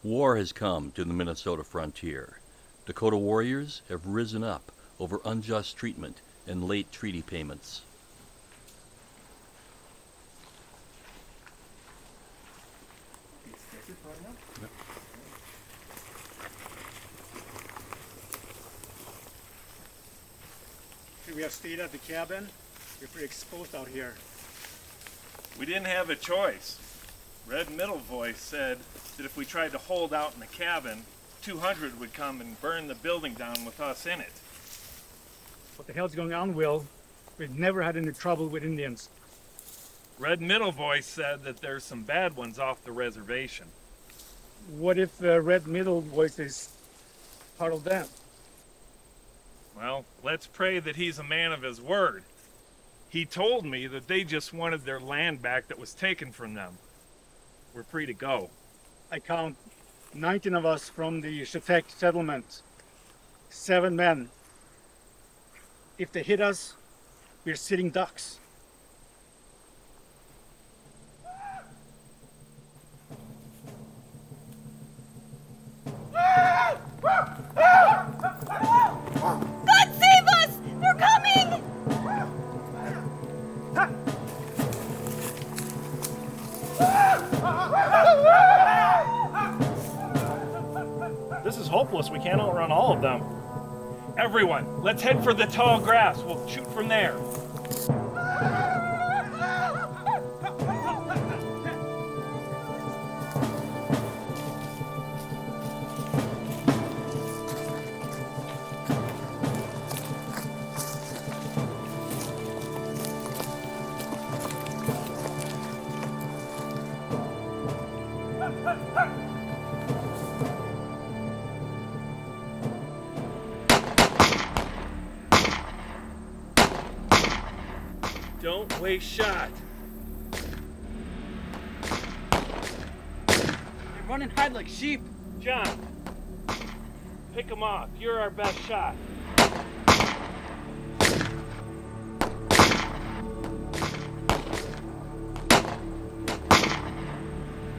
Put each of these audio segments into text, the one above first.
War has come to the Minnesota frontier. Dakota warriors have risen up over unjust treatment and late treaty payments. Yep. We have stayed at the cabin. We're pretty exposed out here. We didn't have a choice. Red Middle Voice said that if we tried to hold out in the cabin, 200 would come and burn the building down with us in it. What the hell's going on, Will? We've never had any trouble with Indians. Red Middle Voice said that there's some bad ones off the reservation. What if the Red Middle Voice is part of them? Well, let's pray that he's a man of his word. He told me that they just wanted their land back that was taken from them. We're free to go. I count 19 of us from the Chetek settlement. 7 men. If they hit us, we're sitting ducks. God save us! They're coming! This is hopeless. We can't outrun all of them. Everyone, let's head for the tall grass. We'll shoot from there. Don't waste shot. They run and hide like sheep. John, pick them off. You're our best shot.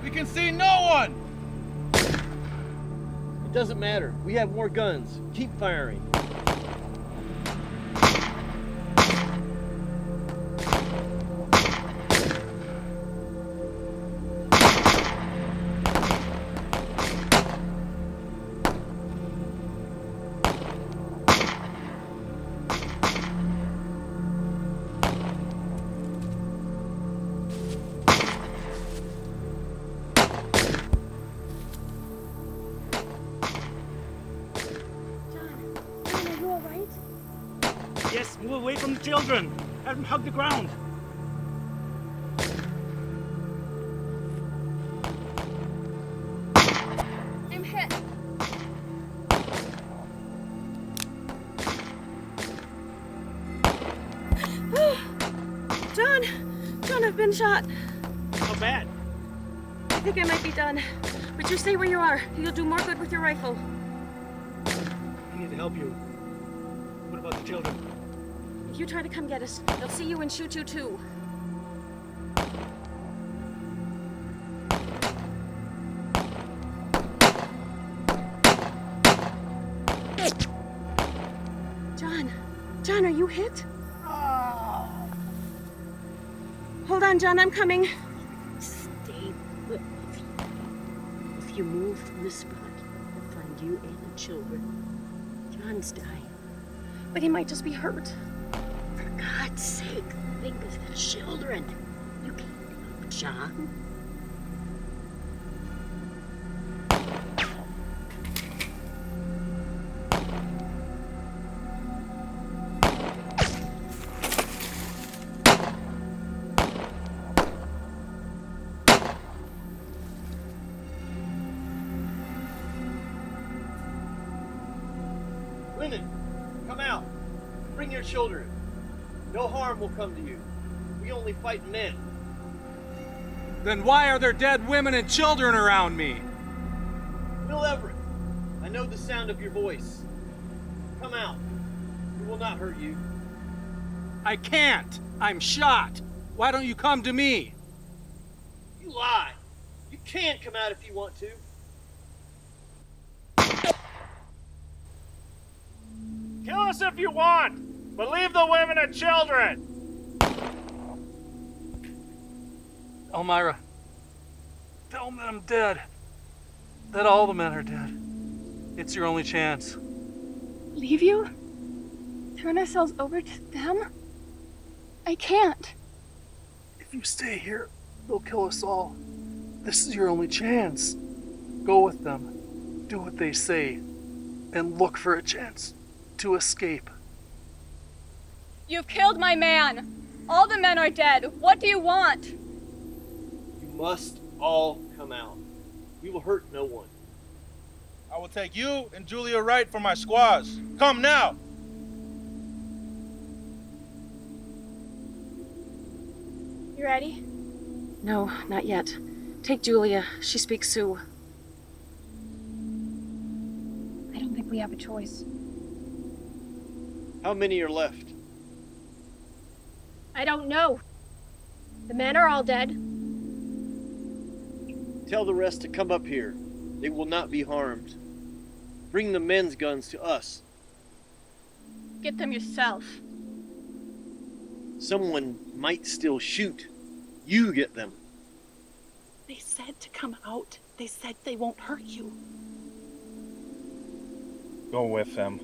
We can see no one! It doesn't matter. We have more guns. Keep firing. Yes, move away from the children. Have them hug the ground. I've been shot. How bad? I think I might be done. But you stay where you are. You'll do more good with your rifle. I need to help you. What about the children? If you try to come get us, they'll see you and shoot you too. John, are you hit? Hold on, John, I'm coming. Stay put. If you move from this spot, we'll find you and the children. John's dying. But he might just be hurt. For God's sake, think of the children. You can't help John. Women, come out. Bring your children. No harm will come to you. We only fight men. Then why are there dead women and children around me? Will Everett, I know the sound of your voice. Come out. We will not hurt you. I can't. I'm shot. Why don't you come to me? You lie. You can come out if you want to. Kill us if you want, but leave the women and children. Elmira, tell them that I'm dead. That all the men are dead. It's your only chance. Leave you? Turn ourselves over to them? I can't. If you stay here, they'll kill us all. This is your only chance. Go with them. Do what they say. And look for a chance to escape. You've killed my man. All the men are dead. What do you want? You must all come out. We will hurt no one. I will take you and Julia Wright for my squaws. Come now! You ready? No, not yet. Take Julia. She speaks Sioux. I don't think we have a choice. How many are left? I don't know. The men are all dead. Tell the rest to come up here. They will not be harmed. Bring the men's guns to us. Get them yourself. Someone might still shoot. You get them. They said to come out. They said they won't hurt you. Go with them.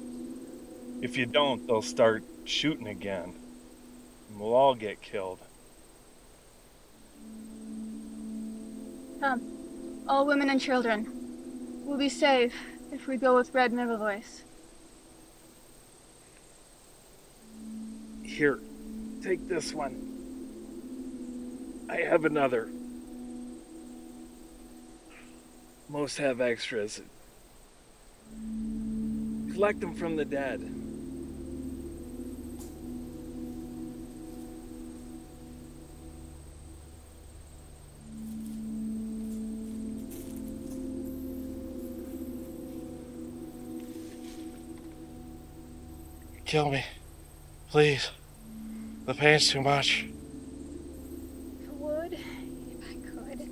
If you don't, they'll start shooting again. And we'll all get killed. Come. All women and children. We'll be safe if we go with Red Voice. Here, take this one. I have another. Most have extras. Collect them from the dead. Kill me. Please. The pain's too much. I would, if I could.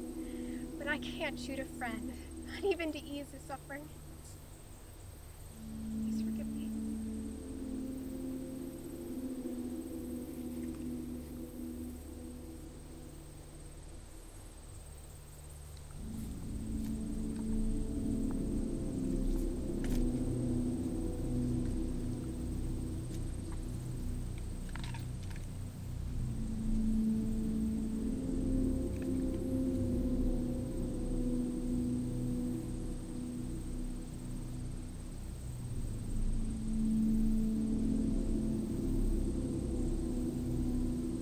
But I can't shoot a friend. Not even to ease the suffering. Please forgive me.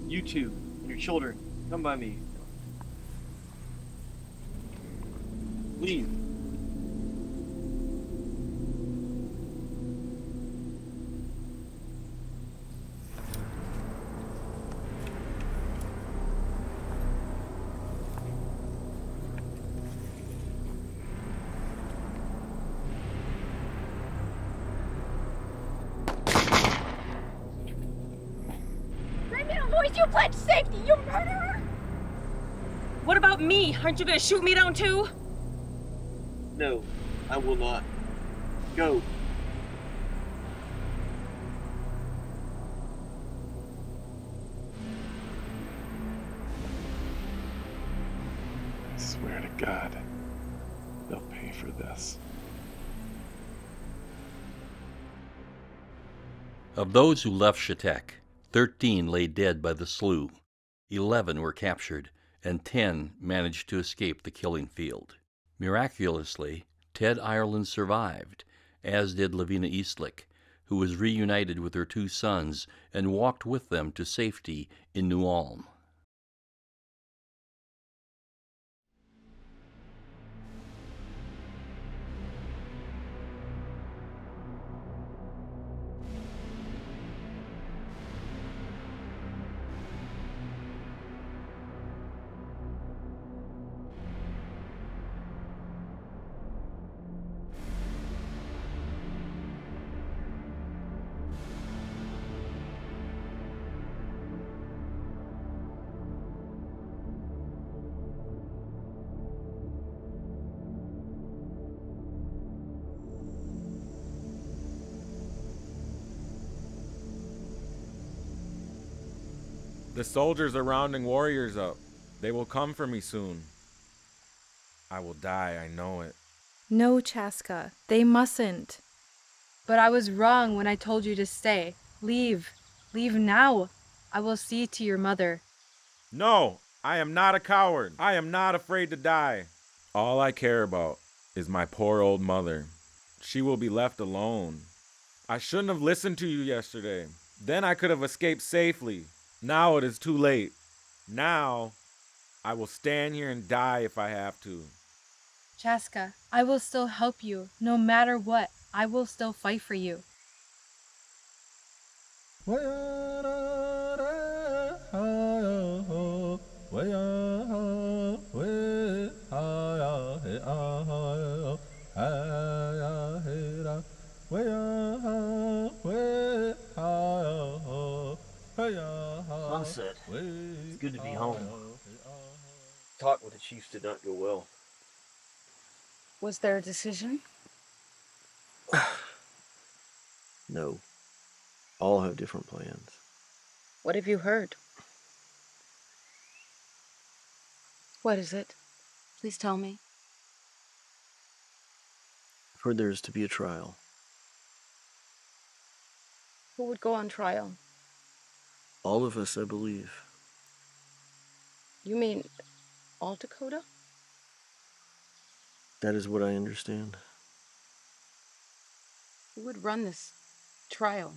You two, and your children, come by me. Leave. did you pledge safety, you murderer? What about me? Aren't you gonna shoot me down too? No, I will not. Go. I swear to God, they'll pay for this. Of those who left Shatek, 13 lay dead by the slough, 11 were captured, and 10 managed to escape the killing field. Miraculously, Ted Ireland survived, as did Lavina Eastlick, who was reunited with her 2 sons and walked with them to safety in New Ulm. The soldiers are rounding warriors up. They will come for me soon. I will die, I know it. No, Chaska, they mustn't. But I was wrong when I told you to stay. Leave. Leave now. I will see to your mother. No, I am not a coward. I am not afraid to die. All I care about is my poor old mother. She will be left alone. I shouldn't have listened to you yesterday. Then I could have escaped safely. Now it is too late. Now I will stand here and die if I have to. Chaska, I will still help you. No matter what, I will still fight for you. Sunset. It's good to be home. Talk with the chiefs did not go well. Was there a decision? No. All have different plans. What have you heard? What is it? Please tell me. I've heard there is to be a trial. Who would go on trial? All of us, I believe. You mean all Dakota? That is what I understand. Who would run this trial?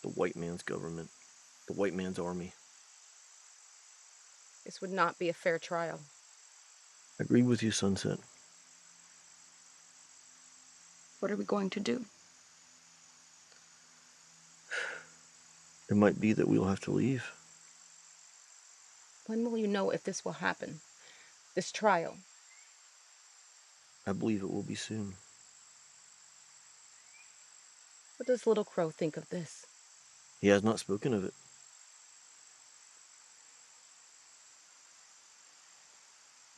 The white man's government. The white man's army. This would not be a fair trial. I agree with you, Sunset. What are we going to do? It might be that we'll have to leave. When will you know if this will happen? This trial? I believe it will be soon. What does Little Crow think of this? He has not spoken of it.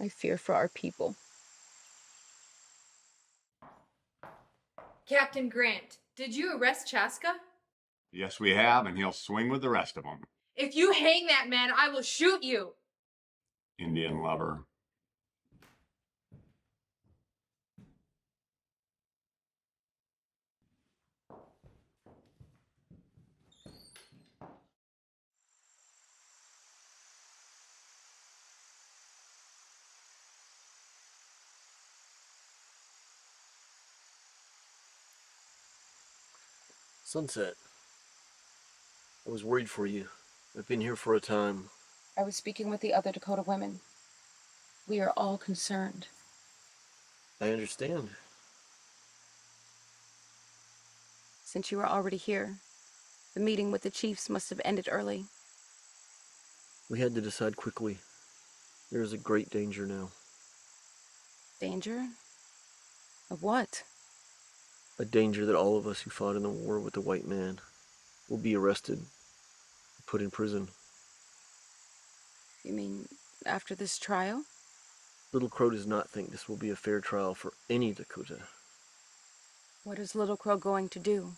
I fear for our people. Captain Grant, did you arrest Chaska? Yes, we have, and he'll swing with the rest of them. If you hang that man, I will shoot you. Indian lover. Sunset. I was worried for you. I've been here for a time. I was speaking with the other Dakota women. We are all concerned. I understand. Since you are already here, the meeting with the chiefs must have ended early. We had to decide quickly. There is a great danger now. Danger? Of what? A danger that all of us who fought in the war with the white man will be arrested, put in prison. You mean after this trial? Little Crow does not think this will be a fair trial for any Dakota. What is Little Crow going to do?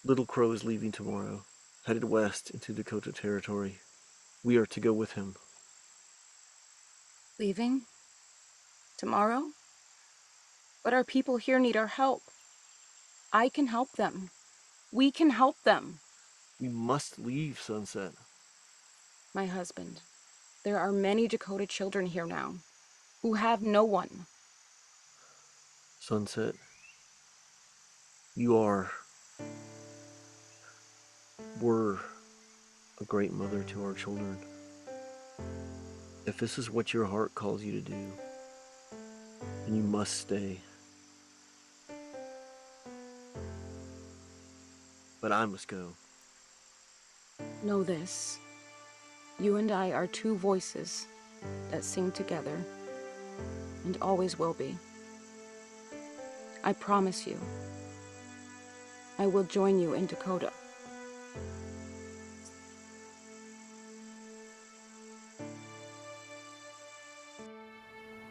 Little Crow is leaving tomorrow, headed west into Dakota territory. We are to go with him. Leaving? Tomorrow? But our people here need our help. I can help them. We can help them. We must leave, Sunset. My husband, there are many Dakota children here now who have no one. Sunset, were a great mother to our children. If this is what your heart calls you to do, then you must stay. But I must go. Know this. You and I are two voices that sing together and always will be. I promise you, I will join you in Dakota.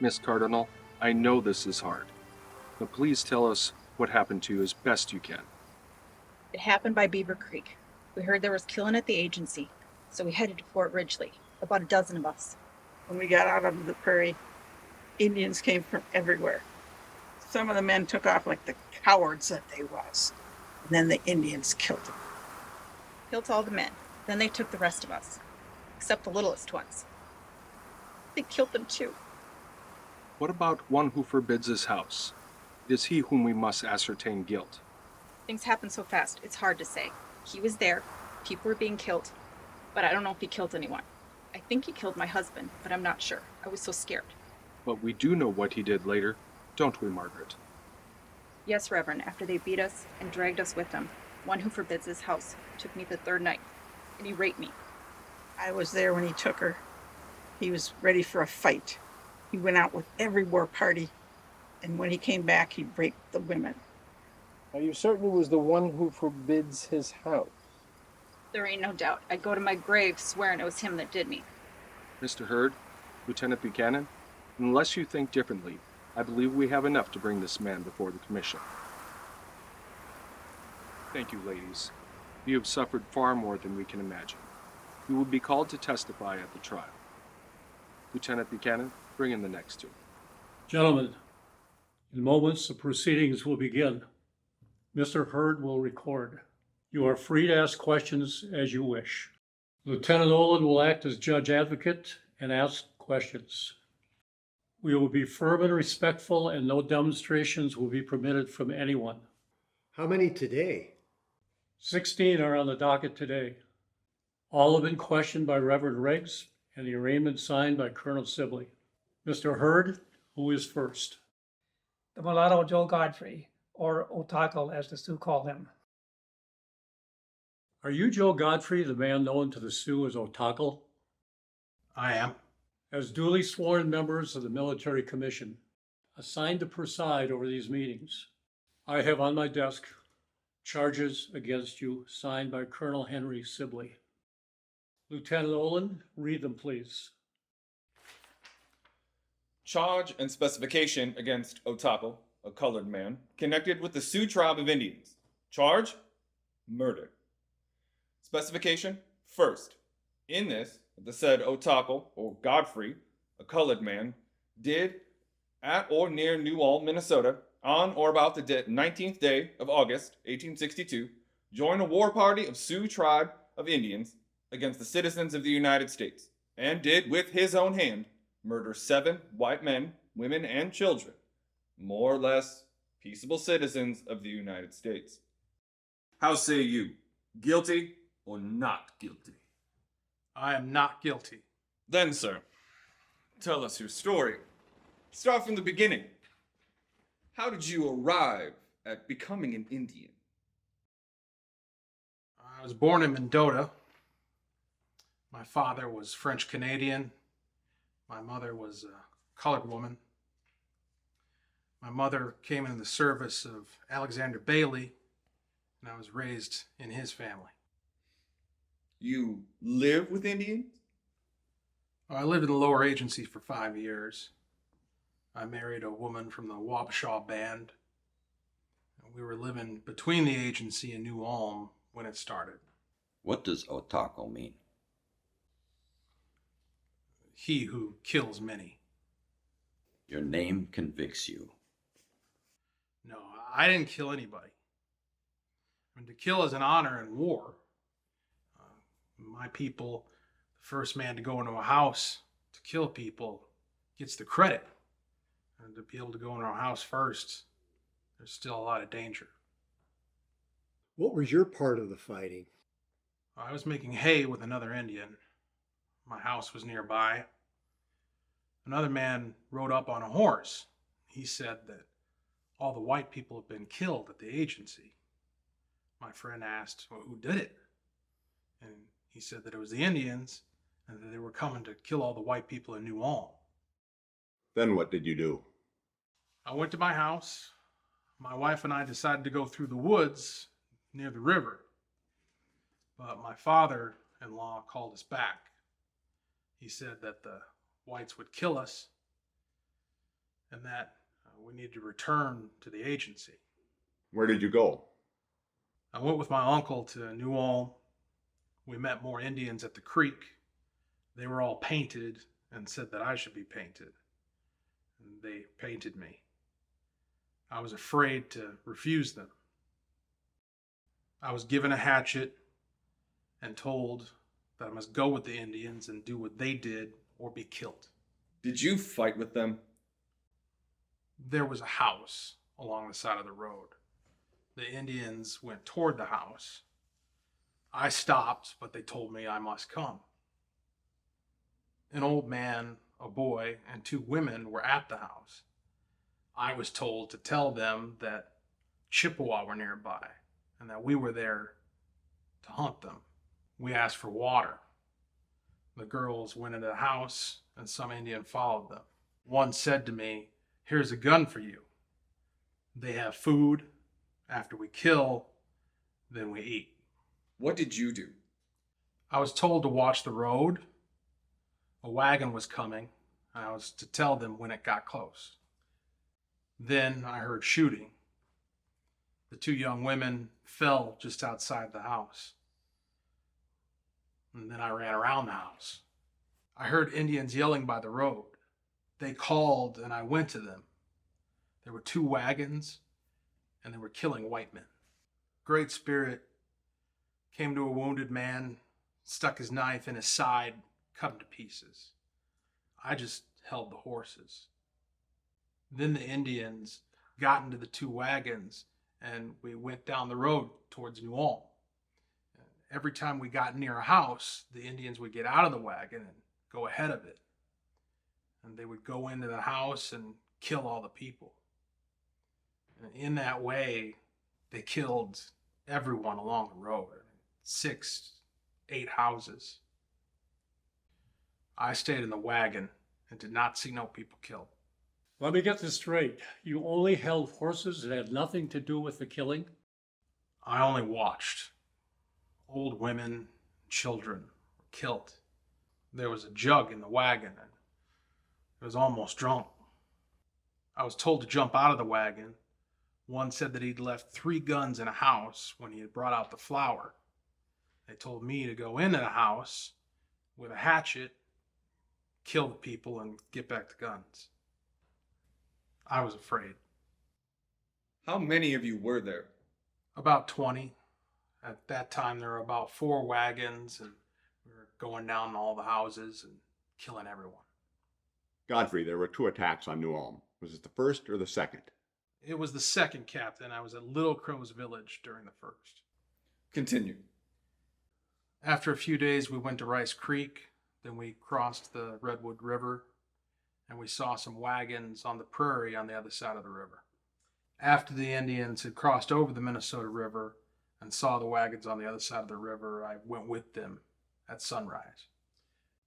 Miss Cardinal, I know this is hard, but please tell us what happened to you as best you can. It happened by Beaver Creek. We heard there was killing at the agency, so we headed to Fort Ridgely, about a dozen of us. When we got out onto the prairie, Indians came from everywhere. Some of the men took off like the cowards that they was, and then the Indians killed them. Killed all the men. Then they took the rest of us, except the littlest ones. They killed them too. What about one who forbids his house? It is he whom we must ascertain guilt. Things happen so fast, it's hard to say. He was there, people were being killed, but I don't know if he killed anyone. I think he killed my husband, but I'm not sure. I was so scared. But we do know what he did later, don't we, Margaret? Yes, Reverend, after they beat us and dragged us with them, one who forbids his house took me the third night, and he raped me. I was there when he took her. He was ready for a fight. He went out with every war party, and when he came back, he raped the women. Are you certain it was the one who forbids his house? There ain't no doubt. I'd go to my grave swearing it was him that did me. Mr. Hurd, Lieutenant Buchanan, unless you think differently, I believe we have enough to bring this man before the commission. Thank you, ladies. You have suffered far more than we can imagine. You will be called to testify at the trial. Lieutenant Buchanan, bring in the next two. Gentlemen, in moments the proceedings will begin. Mr. Hurd will record. You are free to ask questions as you wish. Lieutenant Olin will act as judge advocate and ask questions. We will be firm and respectful, and no demonstrations will be permitted from anyone. How many today? 16 are on the docket today. All have been questioned by Reverend Riggs, and the arraignment signed by Colonel Sibley. Mr. Hurd, who is first? The mulatto Joe Godfrey, or Otakel as the Sioux call him. Are you Joe Godfrey, the man known to the Sioux as Otakel? I am. As duly sworn members of the Military Commission, assigned to preside over these meetings, I have on my desk charges against you signed by Colonel Henry Sibley. Lieutenant Olin, read them, please. Charge and specification against Otakel, a colored man, connected with the Sioux tribe of Indians. Charge, murder. Specification, first, in this, the said Otakel, or Godfrey, a colored man, did, at or near New Ulm, Minnesota, on or about the 19th day of August, 1862, join a war party of Sioux tribe of Indians against the citizens of the United States, and did, with his own hand, murder 7 white men, women, and children, more or less peaceable citizens of the United States. How say you, guilty or not guilty? I am not guilty. Then, sir, tell us your story. Start from the beginning. How did you arrive at becoming an Indian? I was born in Mendota. My father was French Canadian. My mother was a colored woman. My mother came into the service of Alexander Bailey, and I was raised in his family. You live with Indians? I lived in the lower agency for 5 years. I married a woman from the Wabasha band. We were living between the agency and New Ulm when it started. What does Otako mean? He who kills many. Your name convicts you. No, I didn't kill anybody. I mean, to kill is an honor in war. My people, the first man to go into a house to kill people gets the credit. And to be able to go into a house first, there's still a lot of danger. What was your part of the fighting? I was making hay with another Indian. My house was nearby. Another man rode up on a horse. He said that all the white people have been killed at the agency. My friend asked, well, who did it? And he said that it was the Indians and that they were coming to kill all the white people in New Ulm. Then what did you do? I went to my house. My wife and I decided to go through the woods near the river. But my father-in-law called us back. He said that the whites would kill us and that we needed to return to the agency. Where did you go? I went with my uncle to New Ulm. We met more Indians at the creek. They were all painted and said that I should be painted. And they painted me. I was afraid to refuse them. I was given a hatchet and told that I must go with the Indians and do what they did or be killed. Did you fight with them? There was a house along the side of the road. The Indians went toward the house. I stopped, but they told me I must come. An old man, a boy, and 2 women were at the house. I was told to tell them that Chippewa were nearby and that we were there to hunt them. We asked for water. The girls went into the house and some Indian followed them. One said to me, "Here's a gun for you. They have food. After we kill, then we eat." What did you do? I was told to watch the road. A wagon was coming, and I was to tell them when it got close. Then I heard shooting. The 2 young women fell just outside the house. And then I ran around the house. I heard Indians yelling by the road. They called, and I went to them. There were 2 wagons, and they were killing white men. Great Spirit came to a wounded man, stuck his knife in his side, cut him to pieces. I just held the horses. Then the Indians got into the 2 wagons, and we went down the road towards New Ulm. Every time we got near a house, the Indians would get out of the wagon and go ahead of it. And they would go into the house and kill all the people. And in that way, they killed everyone along the road. 6, 8 houses. I stayed in the wagon and did not see no people killed. Let me get this straight. You only held horses that had nothing to do with the killing? I only watched. Old women, children were killed. There was a jug in the wagon and it was almost drunk. I was told to jump out of the wagon. One said that he'd left 3 guns in a house when he had brought out the flour. They told me to go into the house with a hatchet, kill the people, and get back the guns. I was afraid. How many of you were there? About 20. At that time, there were about 4 wagons, and we were going down all the houses and killing everyone. Godfrey, there were 2 attacks on New Ulm. Was it the first or the second? It was the second, Captain. I was at Little Crow's Village during the first. Continue. After a few days, we went to Rice Creek. Then we crossed the Redwood River, and we saw some wagons on the prairie on the other side of the river. After the Indians had crossed over the Minnesota River and saw the wagons on the other side of the river, I went with them at sunrise.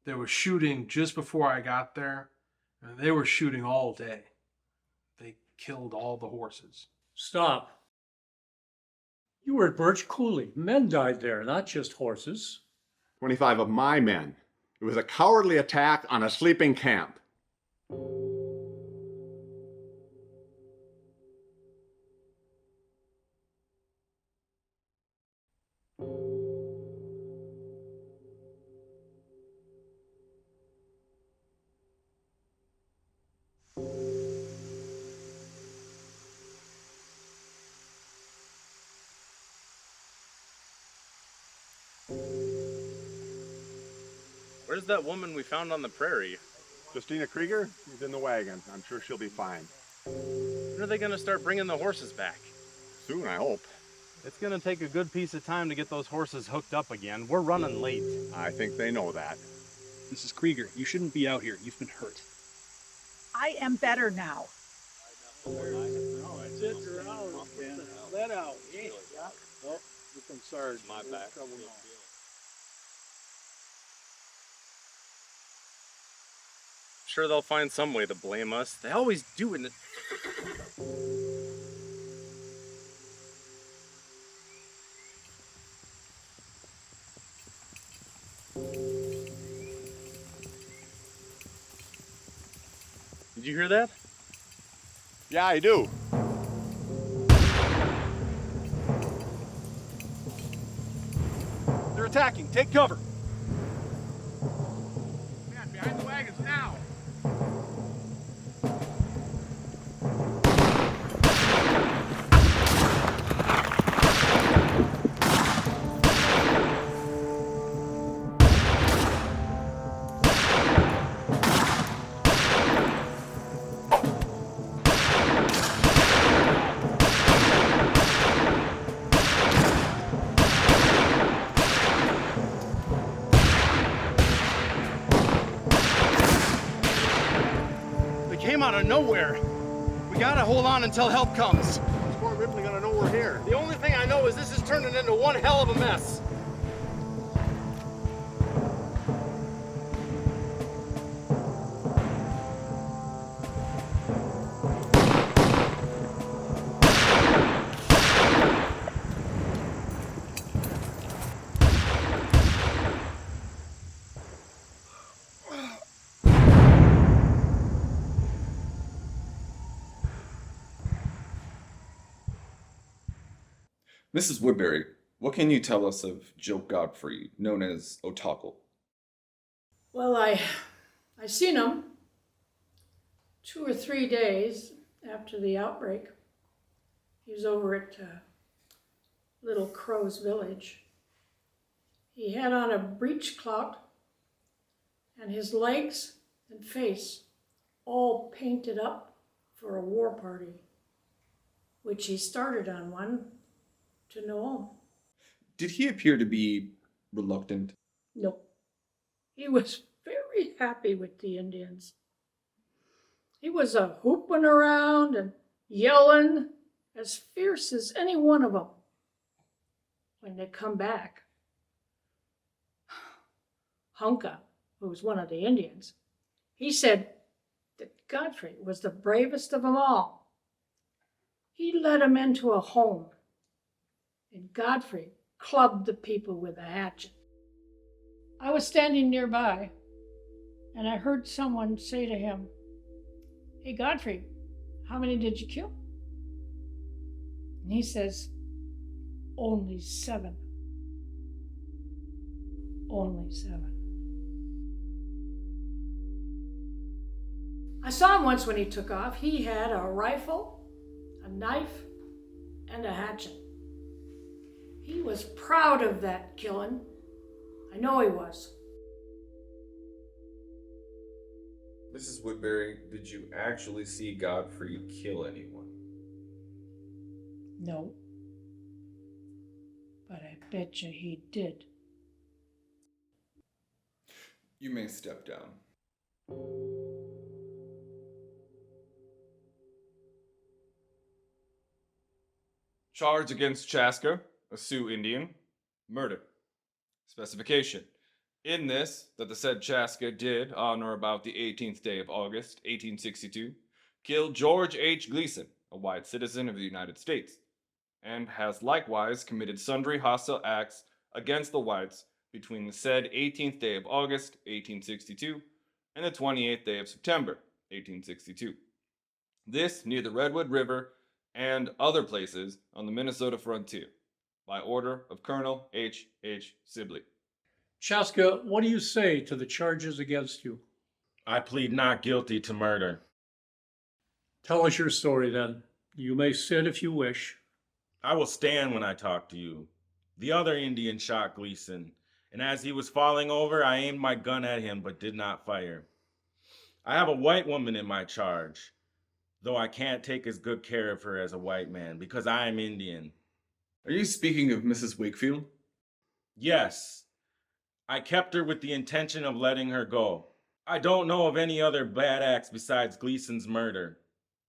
There was shooting just before I got there, and they were shooting all day. They killed all the horses. Stop. You were at Birch Coulee. Men died there, not just horses. 25 of my men. It was a cowardly attack on a sleeping camp. Where's that woman we found on the prairie? Justina Krieger? She's in the wagon. I'm sure she'll be fine. When are they gonna start bringing the horses back? Soon, I hope. It's gonna take a good piece of time to get those horses hooked up again. We're running late. I think they know that. Mrs. Krieger, you shouldn't be out here. You've been hurt. I am better now. Let out. Oh, I'm sorry. My bad. Sure they'll find some way to blame us. They always do it. Did you hear that? Yeah, I do. They're attacking. Take cover. Man, behind the wagons now. Out of nowhere. We gotta hold on until help comes. Is Fort Ripley gonna know we're here? The only thing I know is this is turning into one hell of a mess. Mrs. Woodbury, what can you tell us of Joe Godfrey, known as Otako? Well, I seen him 2 or 3 days after the outbreak. He was over at Little Crow's village. He had on a breechclout and his legs and face all painted up for a war party, which he started on one to Noam. Did he appear to be reluctant? No. He was very happy with the Indians. He was whooping around and yelling as fierce as any one of them. When they come back, Hunka, who was one of the Indians, he said that Godfrey was the bravest of them all. He led him into a home, and Godfrey clubbed the people with a hatchet. I was standing nearby, and I heard someone say to him, "Hey, Godfrey, how many did you kill?" And he says, "Only 7. Only 7. I saw him once when he took off. He had a rifle, a knife, and a hatchet. He was proud of that killing. I know he was. Mrs. Woodbury, did you actually see Godfrey kill anyone? No. But I bet you he did. You may step down. Charge against Chaska, a Sioux Indian, murder. Specification. In this, that the said Chaska did, on or about the 18th day of August, 1862, kill George H. Gleason, a white citizen of the United States, and has likewise committed sundry hostile acts against the whites between the said 18th day of August, 1862, and the 28th day of September, 1862. This near the Redwood River and other places on the Minnesota frontier, by order of Colonel H. H. Sibley. Chaska, what do you say to the charges against you? I plead not guilty to murder. Tell us your story then. You may sit if you wish. I will stand when I talk to you. The other Indian shot Gleason, and as he was falling over, I aimed my gun at him but did not fire. I have a white woman in my charge, though I can't take as good care of her as a white man because I am Indian. Are you speaking of Mrs. Wakefield? Yes. I kept her with the intention of letting her go. I don't know of any other bad acts besides Gleason's murder.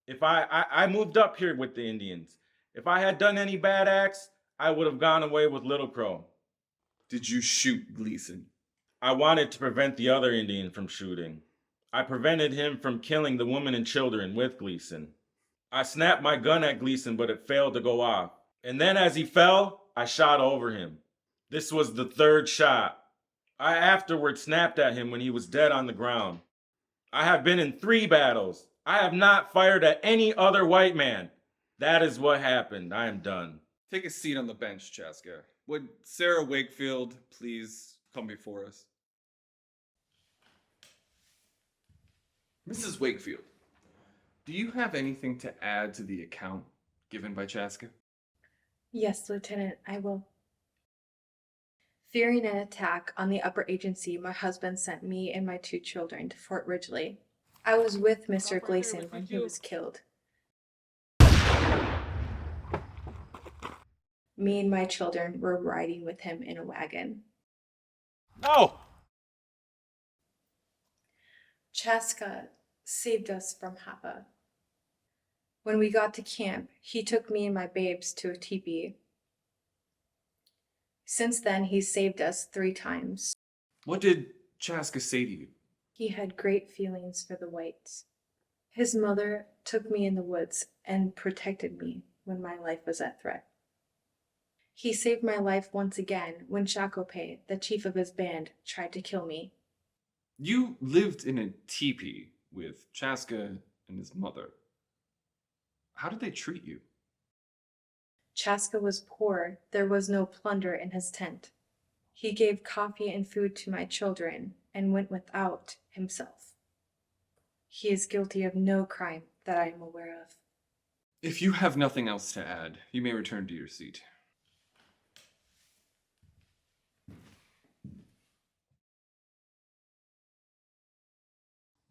If I moved up here with the Indians. If I had done any bad acts, I would have gone away with Little Crow. Did you shoot Gleason? I wanted to prevent the other Indian from shooting. I prevented him from killing the women and children with Gleason. I snapped my gun at Gleason, but it failed to go off. And then as he fell, I shot over him. This was the third shot. I afterward snapped at him when he was dead on the ground. I have been in 3 battles. I have not fired at any other white man. That is what happened. I am done. Take a seat on the bench, Chaska. Would Sarah Wakefield please come before us? Mrs. Wakefield, do you have anything to add to the account given by Chaska? Yes, Lieutenant, I will. Fearing an attack on the upper agency, my husband sent me and my 2 children to Fort Ridgely. I was with Mr. Gleason when he was killed. Me and my children were riding with him in a wagon. No! Chaska saved us from Hapa. When we got to camp, he took me and my babes to a teepee. Since then, he's saved us 3 times. What did Chaska say to you? He had great feelings for the whites. His mother took me in the woods and protected me when my life was at threat. He saved my life once again when Shakope, the chief of his band, tried to kill me. You lived in a teepee with Chaska and his mother. How did they treat you? Chaska was poor. There was no plunder in his tent. He gave coffee and food to my children and went without himself. He is guilty of no crime that I am aware of. If you have nothing else to add, you may return to your seat.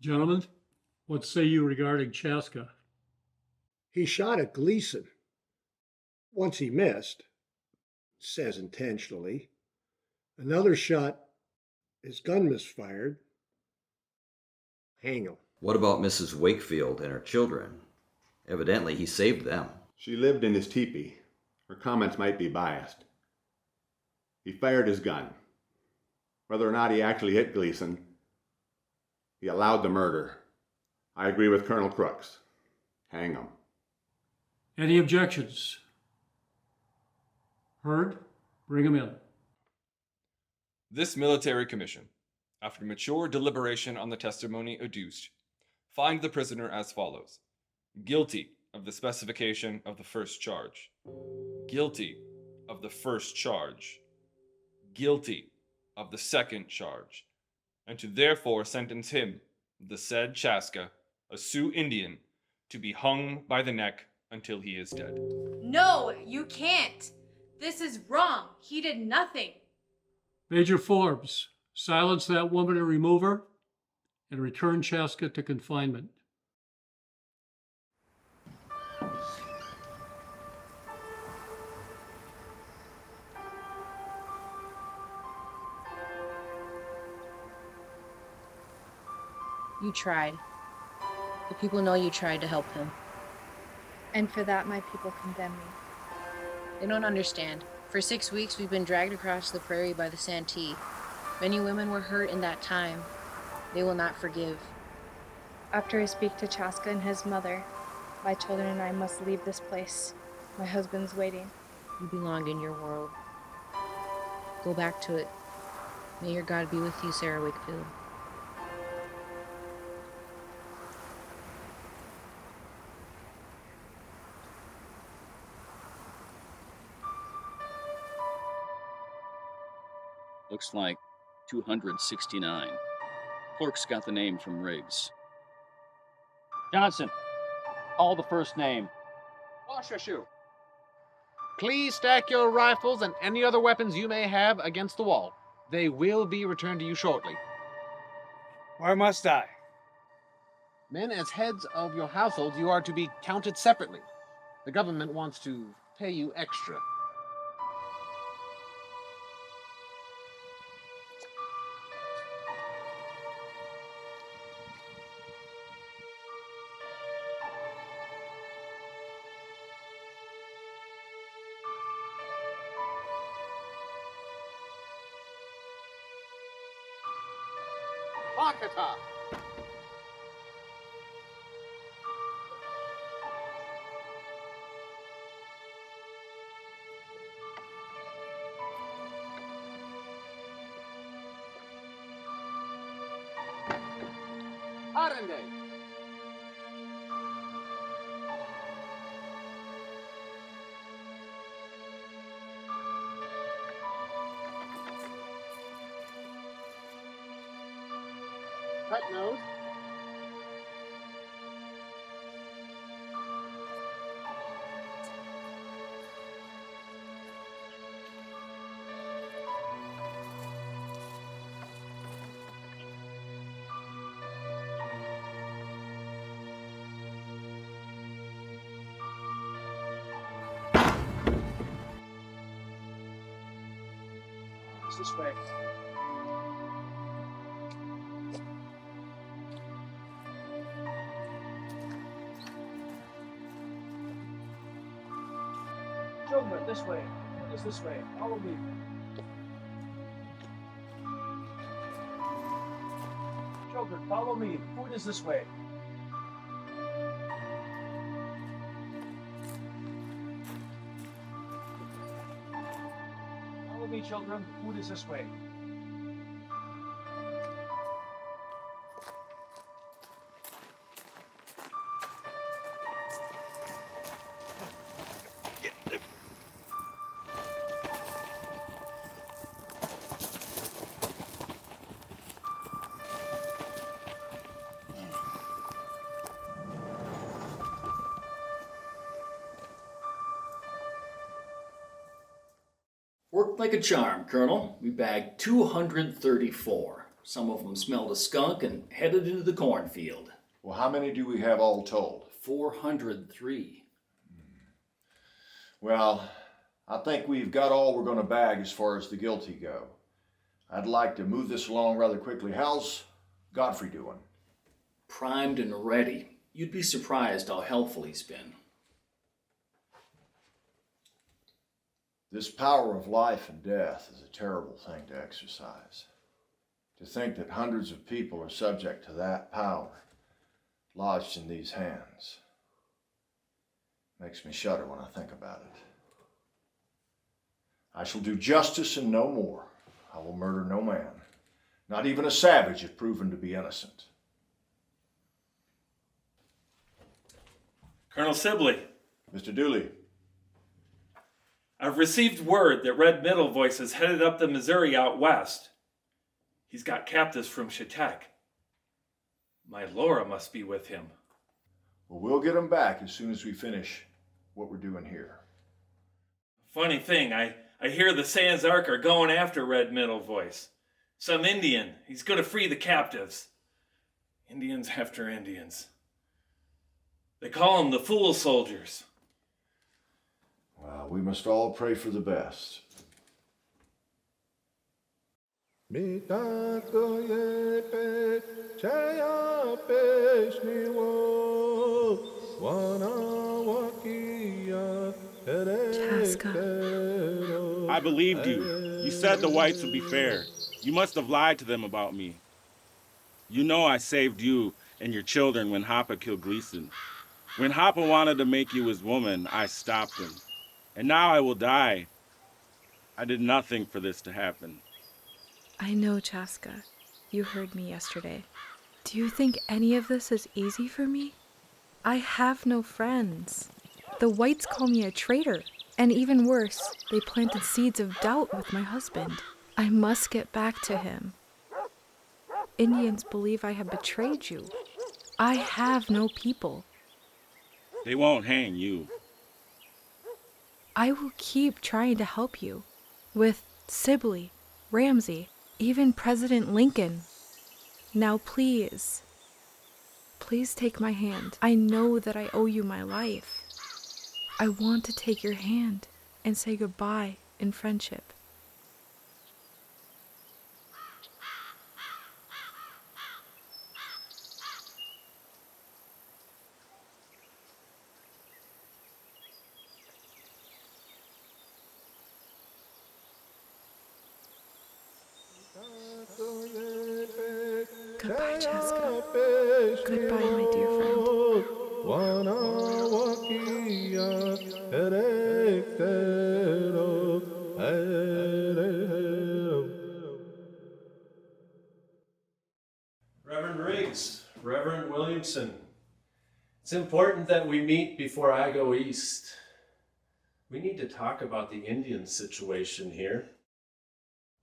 Gentlemen, what say you regarding Chaska? He shot at Gleason. Once he missed, says intentionally. Another shot, his gun misfired. Hang him. What about Mrs. Wakefield and her children? Evidently, he saved them. She lived in his teepee. Her comments might be biased. He fired his gun. Whether or not he actually hit Gleason, he allowed the murder. I agree with Colonel Crooks. Hang him. Any objections? Heard? Bring him in. This military commission, after mature deliberation on the testimony adduced, find the prisoner as follows. Guilty of the specification of the first charge. Guilty of the first charge. Guilty of the second charge. And to therefore sentence him, the said Chaska, a Sioux Indian, to be hung by the neck until he is dead. No, you can't. This is wrong. He did nothing. Major Forbes, silence that woman and remove her, and return Chaska to confinement. You tried. The people know you tried to help him. And for that, my people condemn me. They don't understand. For 6 weeks, we've been dragged across the prairie by the Santee. Many women were hurt in that time. They will not forgive. After I speak to Chaska and his mother, my children and I must leave this place. My husband's waiting. You belonged in your world. Go back to it. May your God be with you, Sarah Wakefield. Looks like 269. Clerk's got the name from Riggs. Johnson, call the first name. Wash your shoe. Please stack your rifles and any other weapons you may have against the wall. They will be returned to you shortly. Why must I? Men, as heads of your households, you are to be counted separately. The government wants to pay you extra. Dakota. Arende. Cut nose. It's this way. Children, this way. It's this way. Follow me. Children, follow me. Food is this way. Follow me, children. Food is this way. Worked like a charm, Colonel. We bagged 234. Some of them smelled of skunk and headed into the cornfield. Well, how many do we have all told? 403. Well, I think we've got all we're going to bag as far as the guilty go. I'd like to move this along rather quickly. How's Godfrey doing? Primed and ready. You'd be surprised how helpful he's been. This power of life and death is a terrible thing to exercise. To think that hundreds of people are subject to that power, lodged in these hands, makes me shudder when I think about it. I shall do justice and no more. I will murder no man, not even a savage if proven to be innocent. Colonel Sibley. Mr. Dooley. I've received word that Red Middle Voice is headed up the Missouri out west. He's got captives from Chetek. My Laura must be with him. Well, we'll get him back as soon as we finish what we're doing here. Funny thing, I hear the Sans Arc are going after Red Middle Voice. Some Indian. He's going to free the captives. Indians after Indians. They call them the Fool Soldiers. Well, we must all pray for the best. I believed you. You said the whites would be fair. You must have lied to them about me. You know I saved you and your children when Hoppa killed Gleason. When Hoppa wanted to make you his woman, I stopped him. And now I will die. I did nothing for this to happen. I know, Chaska. You heard me yesterday. Do you think any of this is easy for me? I have no friends. The whites call me a traitor, and even worse, they planted seeds of doubt with my husband. I must get back to him. Indians believe I have betrayed you. I have no people. They won't hang you. I will keep trying to help you. With Sibley, Ramsey, even President Lincoln. Now please, please take my hand. I know that I owe you my life. I want to take your hand and say goodbye in friendship. Goodbye, Chaska. Goodbye, my dear friend. Reverend Riggs, Reverend Williamson, it's important that we meet before I go east. We need to talk about the Indian situation here.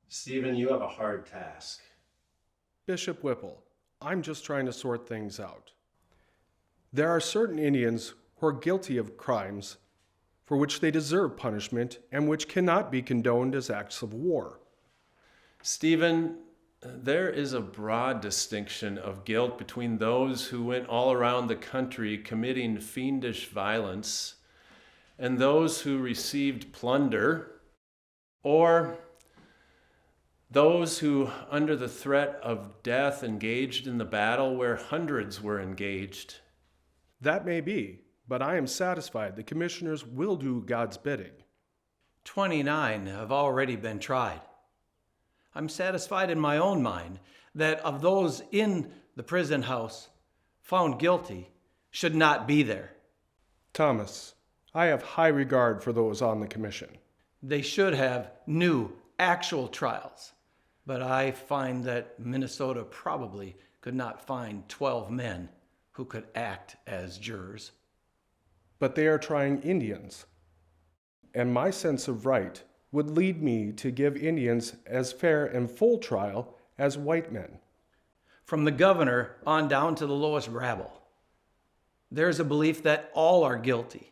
Stephen, you have a hard task. Bishop Whipple, I'm just trying to sort things out. There are certain Indians who are guilty of crimes for which they deserve punishment and which cannot be condoned as acts of war. Stephen, there is a broad distinction of guilt between those who went all around the country committing fiendish violence and those who received plunder, or those who, under the threat of death, engaged in the battle where hundreds were engaged. That may be, but I am satisfied the commissioners will do God's bidding. 29 have already been tried. I'm satisfied in my own mind that of those in the prison house found guilty should not be there. Thomas, I have high regard for those on the commission. They should have new, actual trials. But I find that Minnesota probably could not find 12 men who could act as jurors. But they are trying Indians. And my sense of right would lead me to give Indians as fair and full trial as white men. From the governor on down to the lowest rabble, there's a belief that all are guilty.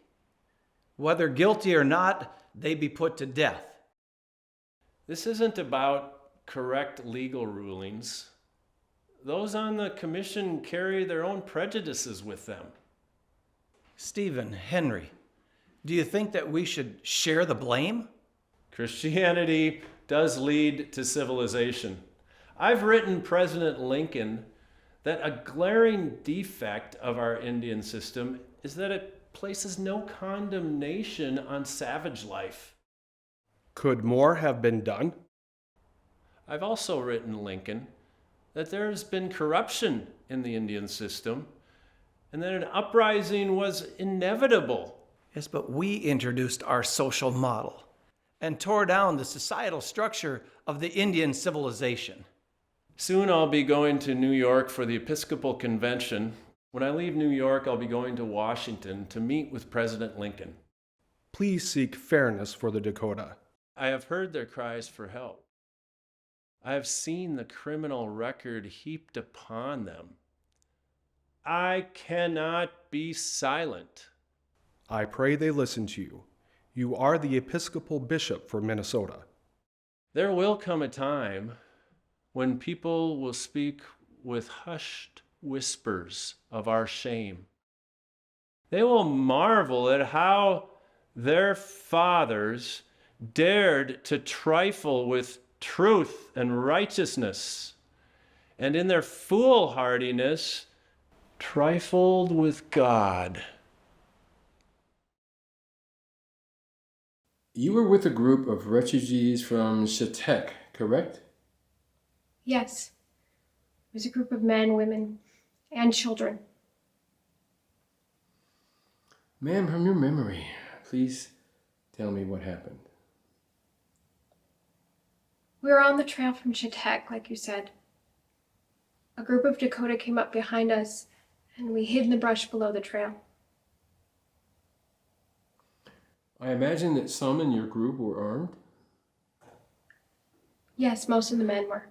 Whether guilty or not, they be put to death. This isn't about correct legal rulings. Those on the commission carry their own prejudices with them. Stephen, Henry, do you think that we should share the blame? Christianity does lead to civilization. I've written President Lincoln that a glaring defect of our Indian system is that it places no condemnation on savage life. Could more have been done? I've also written Lincoln that there's been corruption in the Indian system and that an uprising was inevitable. Yes, but we introduced our social model and tore down the societal structure of the Indian civilization. Soon I'll be going to New York for the Episcopal Convention. When I leave New York, I'll be going to Washington to meet with President Lincoln. Please seek fairness for the Dakota. I have heard their cries for help. I have seen the criminal record heaped upon them. I cannot be silent. I pray they listen to you. You are the Episcopal Bishop for Minnesota. There will come a time when people will speak with hushed whispers of our shame. They will marvel at how their fathers dared to trifle with truth and righteousness, and in their foolhardiness, trifled with God. You were with a group of refugees from Shatek, correct? Yes. It was a group of men, women, and children. Ma'am, from your memory, please tell me what happened. We were on the trail from Chatek, like you said. A group of Dakota came up behind us, and we hid in the brush below the trail. I imagine that some in your group were armed. Yes, most of the men were.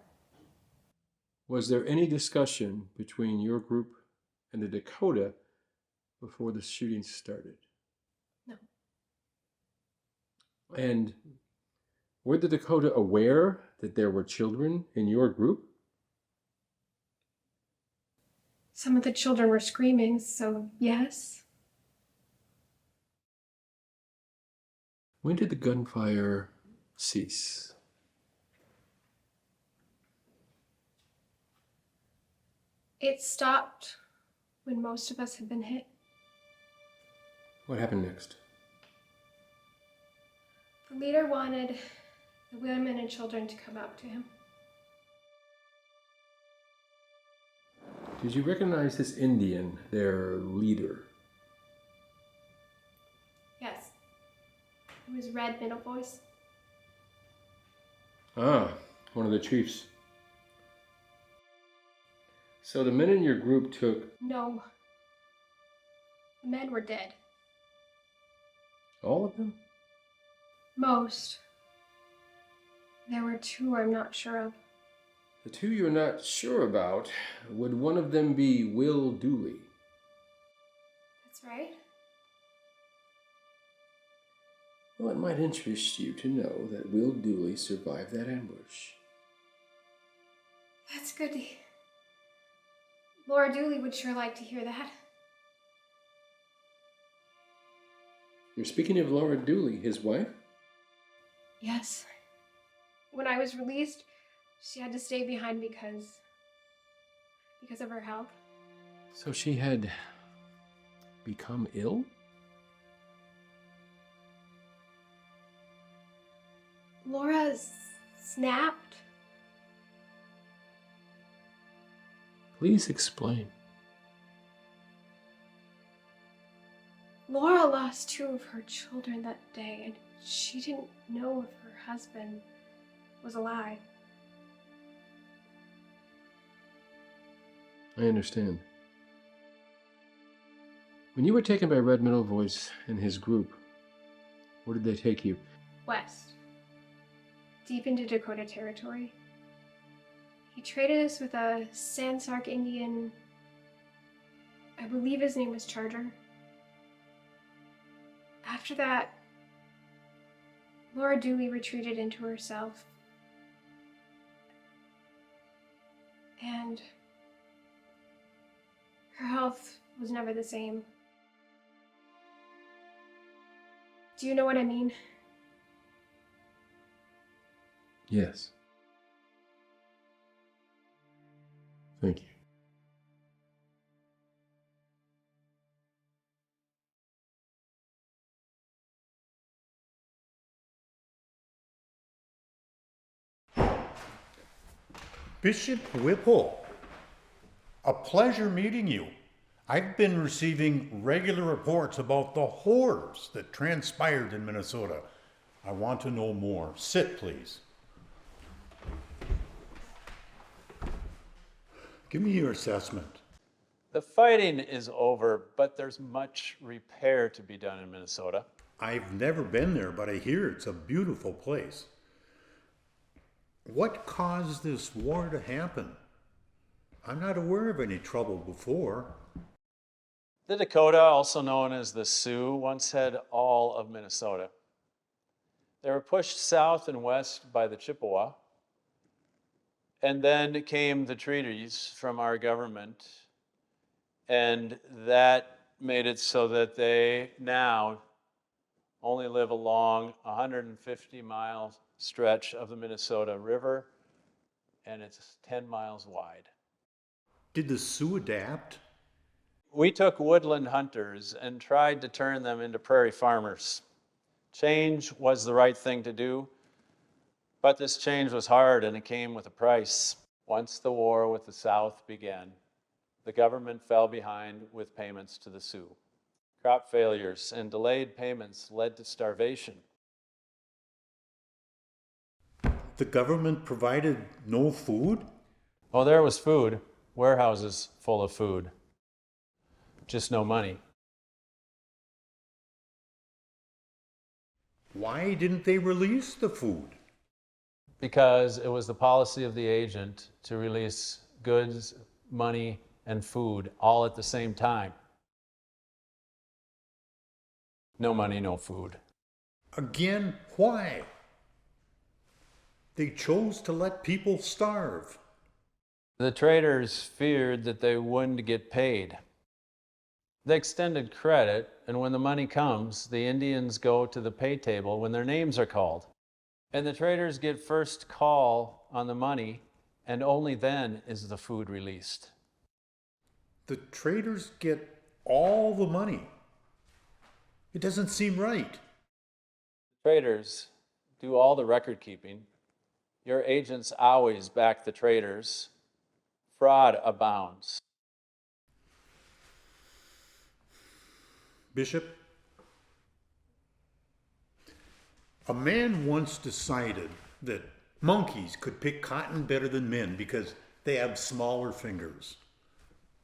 Was there any discussion between your group and the Dakota before the shooting started? No. And were the Dakota aware that there were children in your group? Some of the children were screaming, so yes. When did the gunfire cease? It stopped when most of us had been hit. What happened next? The leader wanted the women and children to come up to him. Did you recognize this Indian, their leader? Yes. It was Red Middle Voice. Ah, one of the chiefs. So the men in your group took... No. The men were dead. All of them? Most. There were 2 I'm not sure of. The 2 you're not sure about, would one of them be Will Dooley? That's right. Well, it might interest you to know that Will Dooley survived that ambush. That's good to hear. Laura Dooley would sure like to hear that. You're speaking of Laura Dooley, his wife? Yes. When I was released, she had to stay behind because of her health. So she had become ill? Laura snapped. Please explain. Laura lost 2 of her children that day, and she didn't know if her husband was alive. I understand. When you were taken by Red Middle Voice and his group, where did they take you? West. Deep into Dakota territory. He traded us with a Sansark Indian. I believe his name was Charger. After that, Laura Dooley retreated into herself. And her health was never the same. Do you know what I mean? Yes. Thank you. Bishop Whipple, a pleasure meeting you. I've been receiving regular reports about the horrors that transpired in Minnesota. I want to know more. Sit, please. Give me your assessment. The fighting is over, but there's much repair to be done in Minnesota. I've never been there, but I hear it's a beautiful place. What caused this war to happen? I'm not aware of any trouble before. The Dakota, also known as the Sioux, once had all of Minnesota. They were pushed south and west by the Chippewa, and then came the treaties from our government, and that made it so that they now only live along a 150-mile stretch of the Minnesota River, and it's 10 miles wide. Did the Sioux adapt? We took woodland hunters and tried to turn them into prairie farmers. Change was the right thing to do, but this change was hard and it came with a price. Once the war with the South began, the government fell behind with payments to the Sioux. Crop failures and delayed payments led to starvation. the government provided no food? Oh, there was food, warehouses full of food, just no money. Why didn't they release the food? Because it was the policy of the agent to release goods, money, and food all at the same time. No money, no food. Again, why? They chose to let people starve. The traders feared that they wouldn't get paid. They extended credit, and when the money comes, the Indians go to the pay table when their names are called. And the traders get first call on the money, and only then is the food released. The traders get all the money. It doesn't seem right. Traders do all the record keeping. Your agents always back the traders. Fraud abounds. Bishop, a man once decided that monkeys could pick cotton better than men because they have smaller fingers.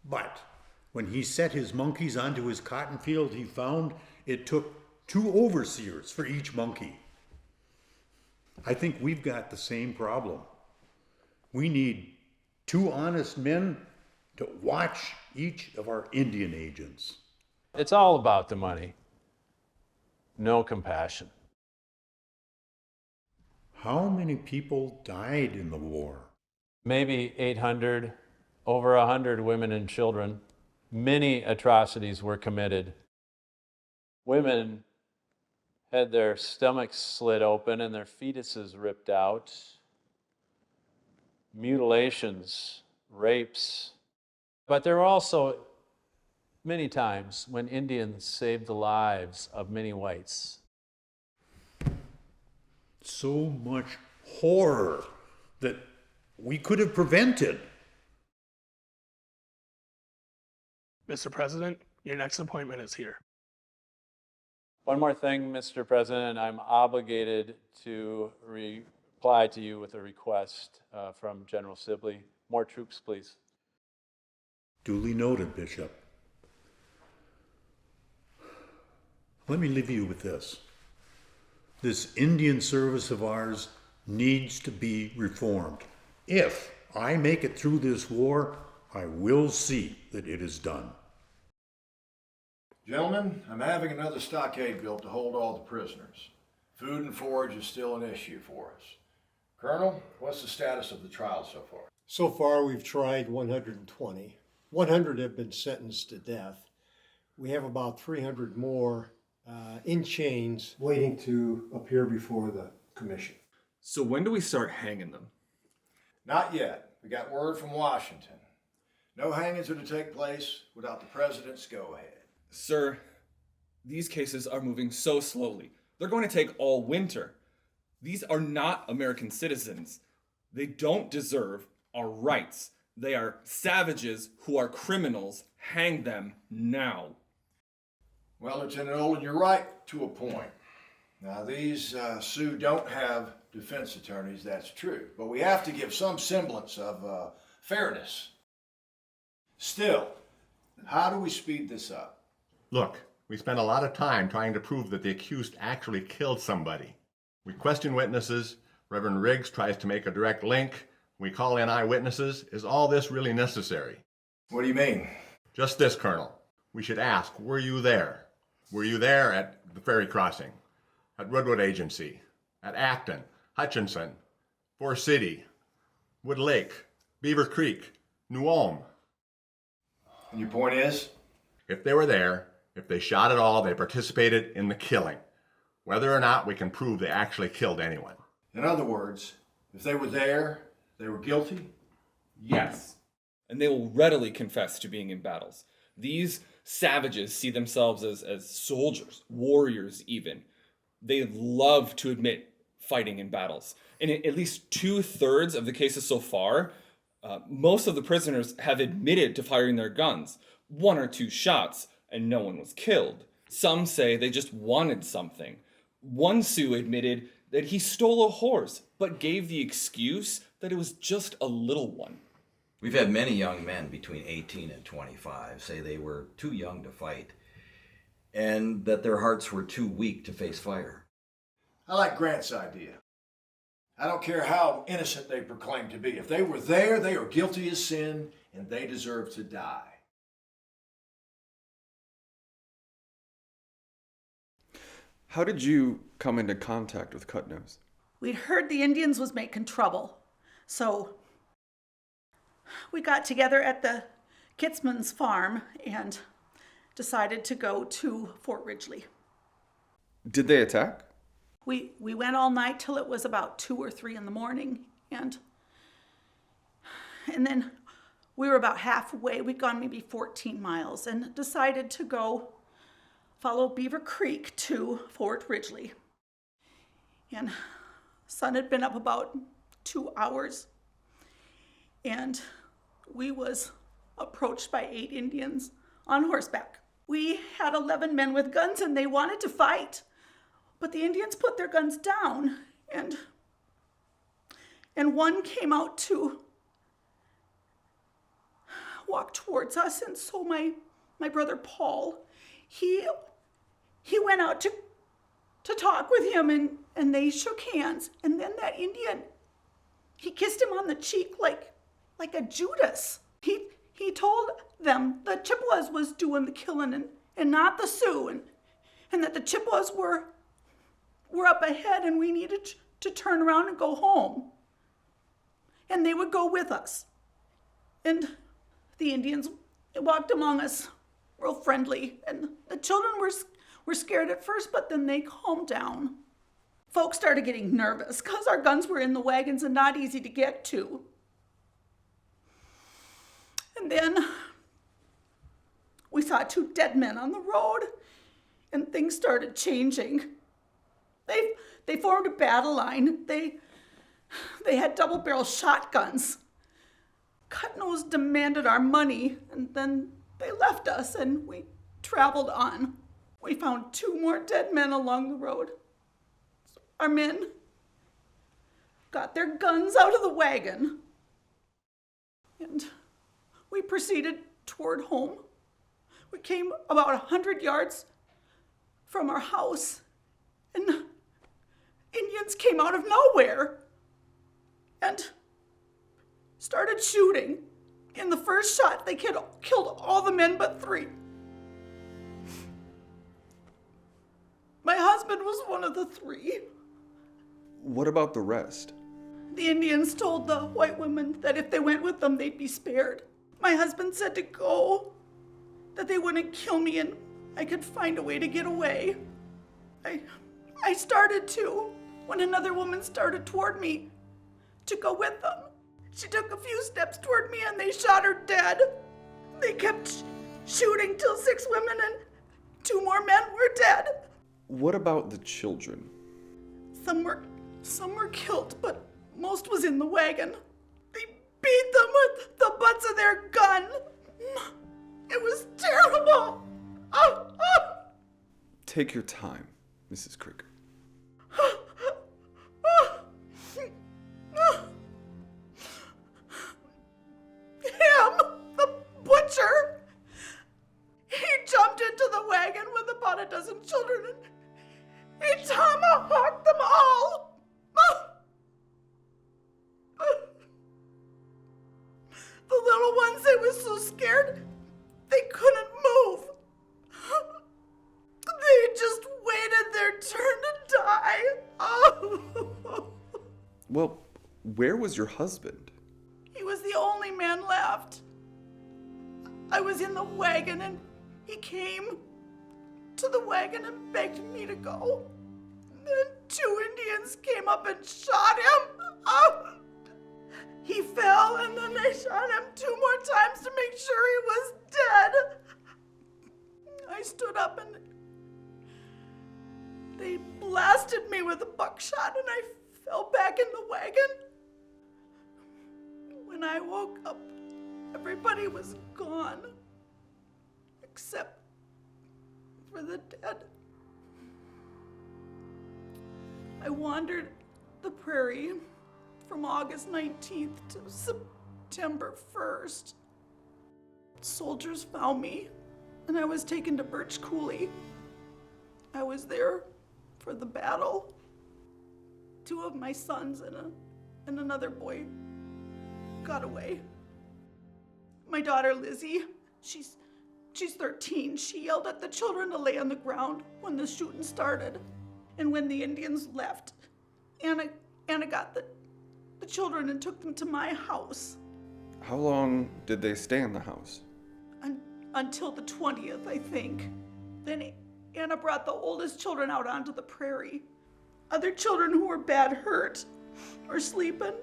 But when he set his monkeys onto his cotton field, he found it took 2 overseers for each monkey. I think we've got the same problem. We need 2 honest men to watch each of our Indian agents. It's all about the money. No compassion. How many people died in the war? Maybe 800, over 100 women and children. Many atrocities were committed. Women had their stomachs slit open and their fetuses ripped out. Mutilations, rapes. But there were also many times when Indians saved the lives of many whites. So much horror that we could have prevented. Mr. President, your next appointment is here. One more thing, Mr. President, I'm obligated to reply to you with a request from General Sibley. More troops, please. Duly noted, Bishop. Let me leave you with this. This Indian service of ours needs to be reformed. If I make it through this war, I will see that it is done. Gentlemen, I'm having another stockade built to hold all the prisoners. Food and forage is still an issue for us. Colonel, what's the status of the trial so far? So far, we've tried 120. 100 have been sentenced to death. We have about 300 more in chains waiting to appear before the commission. So when do we start hanging them? Not yet. We got word from Washington. No hangings are to take place without the president's go-ahead. Sir, these cases are moving so slowly. They're going to take all winter. These are not American citizens. They don't deserve our rights. They are savages who are criminals. Hang them now. Well, Lieutenant Olin, you're right to a point. Now, these Sioux don't have defense attorneys, that's true. But we have to give some semblance of fairness. Still, how do we speed this up? Look, we spent a lot of time trying to prove that the accused actually killed somebody. We question witnesses. Reverend Riggs tries to make a direct link. We call in eyewitnesses. Is all this really necessary? What do you mean? Just this, Colonel. We should ask, were you there? Were you there at the ferry crossing? At Redwood Agency? At Acton? Hutchinson? Forest City? Wood Lake? Beaver Creek? New Ulm? And your point is? If they were there, if they shot at all, they participated in the killing. Whether or not we can prove they actually killed anyone. In other words, if they were there, they were guilty? Yes. And they will readily confess to being in battles. These savages see themselves as soldiers, warriors even. They love to admit fighting in battles. In at least 2/3 of the cases so far, most of the prisoners have admitted to firing their guns. 1 or 2 shots, and no one was killed. Some say they just wanted something. One Sioux admitted that he stole a horse, but gave the excuse that it was just a little one. We've had many young men between 18 and 25 say they were too young to fight and that their hearts were too weak to face fire. I like Grant's idea. I don't care how innocent they proclaim to be. If they were there, they are guilty as sin and they deserve to die. How did you come into contact with Cutnose? We'd heard the Indians was making trouble, so we got together at the Kitzman's farm and decided to go to Fort Ridgely. Did they attack? We went all night till it was about 2 or 3 in the morning, and then we were about halfway. We'd gone maybe 14 miles and decided to go follow Beaver Creek to Fort Ridgely. And sun had been up about 2 hours, and we was approached by 8 Indians on horseback. We had 11 men with guns and they wanted to fight, but the Indians put their guns down, and one came out to walk towards us, and so my brother Paul, he went out to talk with him, and they shook hands, and then that Indian, he kissed him on the cheek like a Judas. He told them the Chippewas was doing the killing and not the Sioux, and that the Chippewas were up ahead and we needed to turn around and go home. And they would go with us. And the Indians walked among us real friendly, and the children were scared at first, but then they calmed down. Folks started getting nervous because our guns were in the wagons and not easy to get to. And then we saw 2 dead men on the road, and things started changing. They formed a battle line. They had double-barrel shotguns. Cutnose demanded our money, and then they left us, and we traveled on. We found 2 more dead men along the road. Our men got their guns out of the wagon, and we proceeded toward home. We came about 100 yards from our house, and Indians came out of nowhere and started shooting. In the first shot, they killed all the men but 3. My husband was one of the 3. What about the rest? The Indians told the white women that if they went with them, they'd be spared. My husband said to go, that they wouldn't kill me and I could find a way to get away. I started to, when another woman started toward me to go with them. She took a few steps toward me and they shot her dead. They kept shooting till 6 women and 2 more men were dead. What about the children? Some were killed, but most was in the wagon. They beat them with the butts of their gun. It was terrible. Take your time, Mrs. Krieger. Him, the butcher, he jumped into the wagon with about a dozen children and he tomahawked them all. The little ones, they were so scared, they couldn't move. They just waited their turn to die. Well, where was your husband? He was the only man left. I was in the wagon and he came to the wagon and begged me to go. Then 2 Indians came up and shot him. He fell and then they shot him 2 more times to make sure he was dead. I stood up and they blasted me with a buckshot and I fell back in the wagon. When I woke up, everybody was gone, except for the dead. I wandered the prairie from August 19th to September 1st. Soldiers found me, and I was taken to Birch Coulee. I was there for the battle. 2 of my sons and another boy got away. My daughter Lizzie, she's 13. She yelled at the children to lay on the ground when the shooting started. And when the Indians left, Anna got the children and took them to my house. How long did they stay in the house? Until the 20th, I think. Then Anna brought the oldest children out onto the prairie. Other children who were bad hurt or sleeping,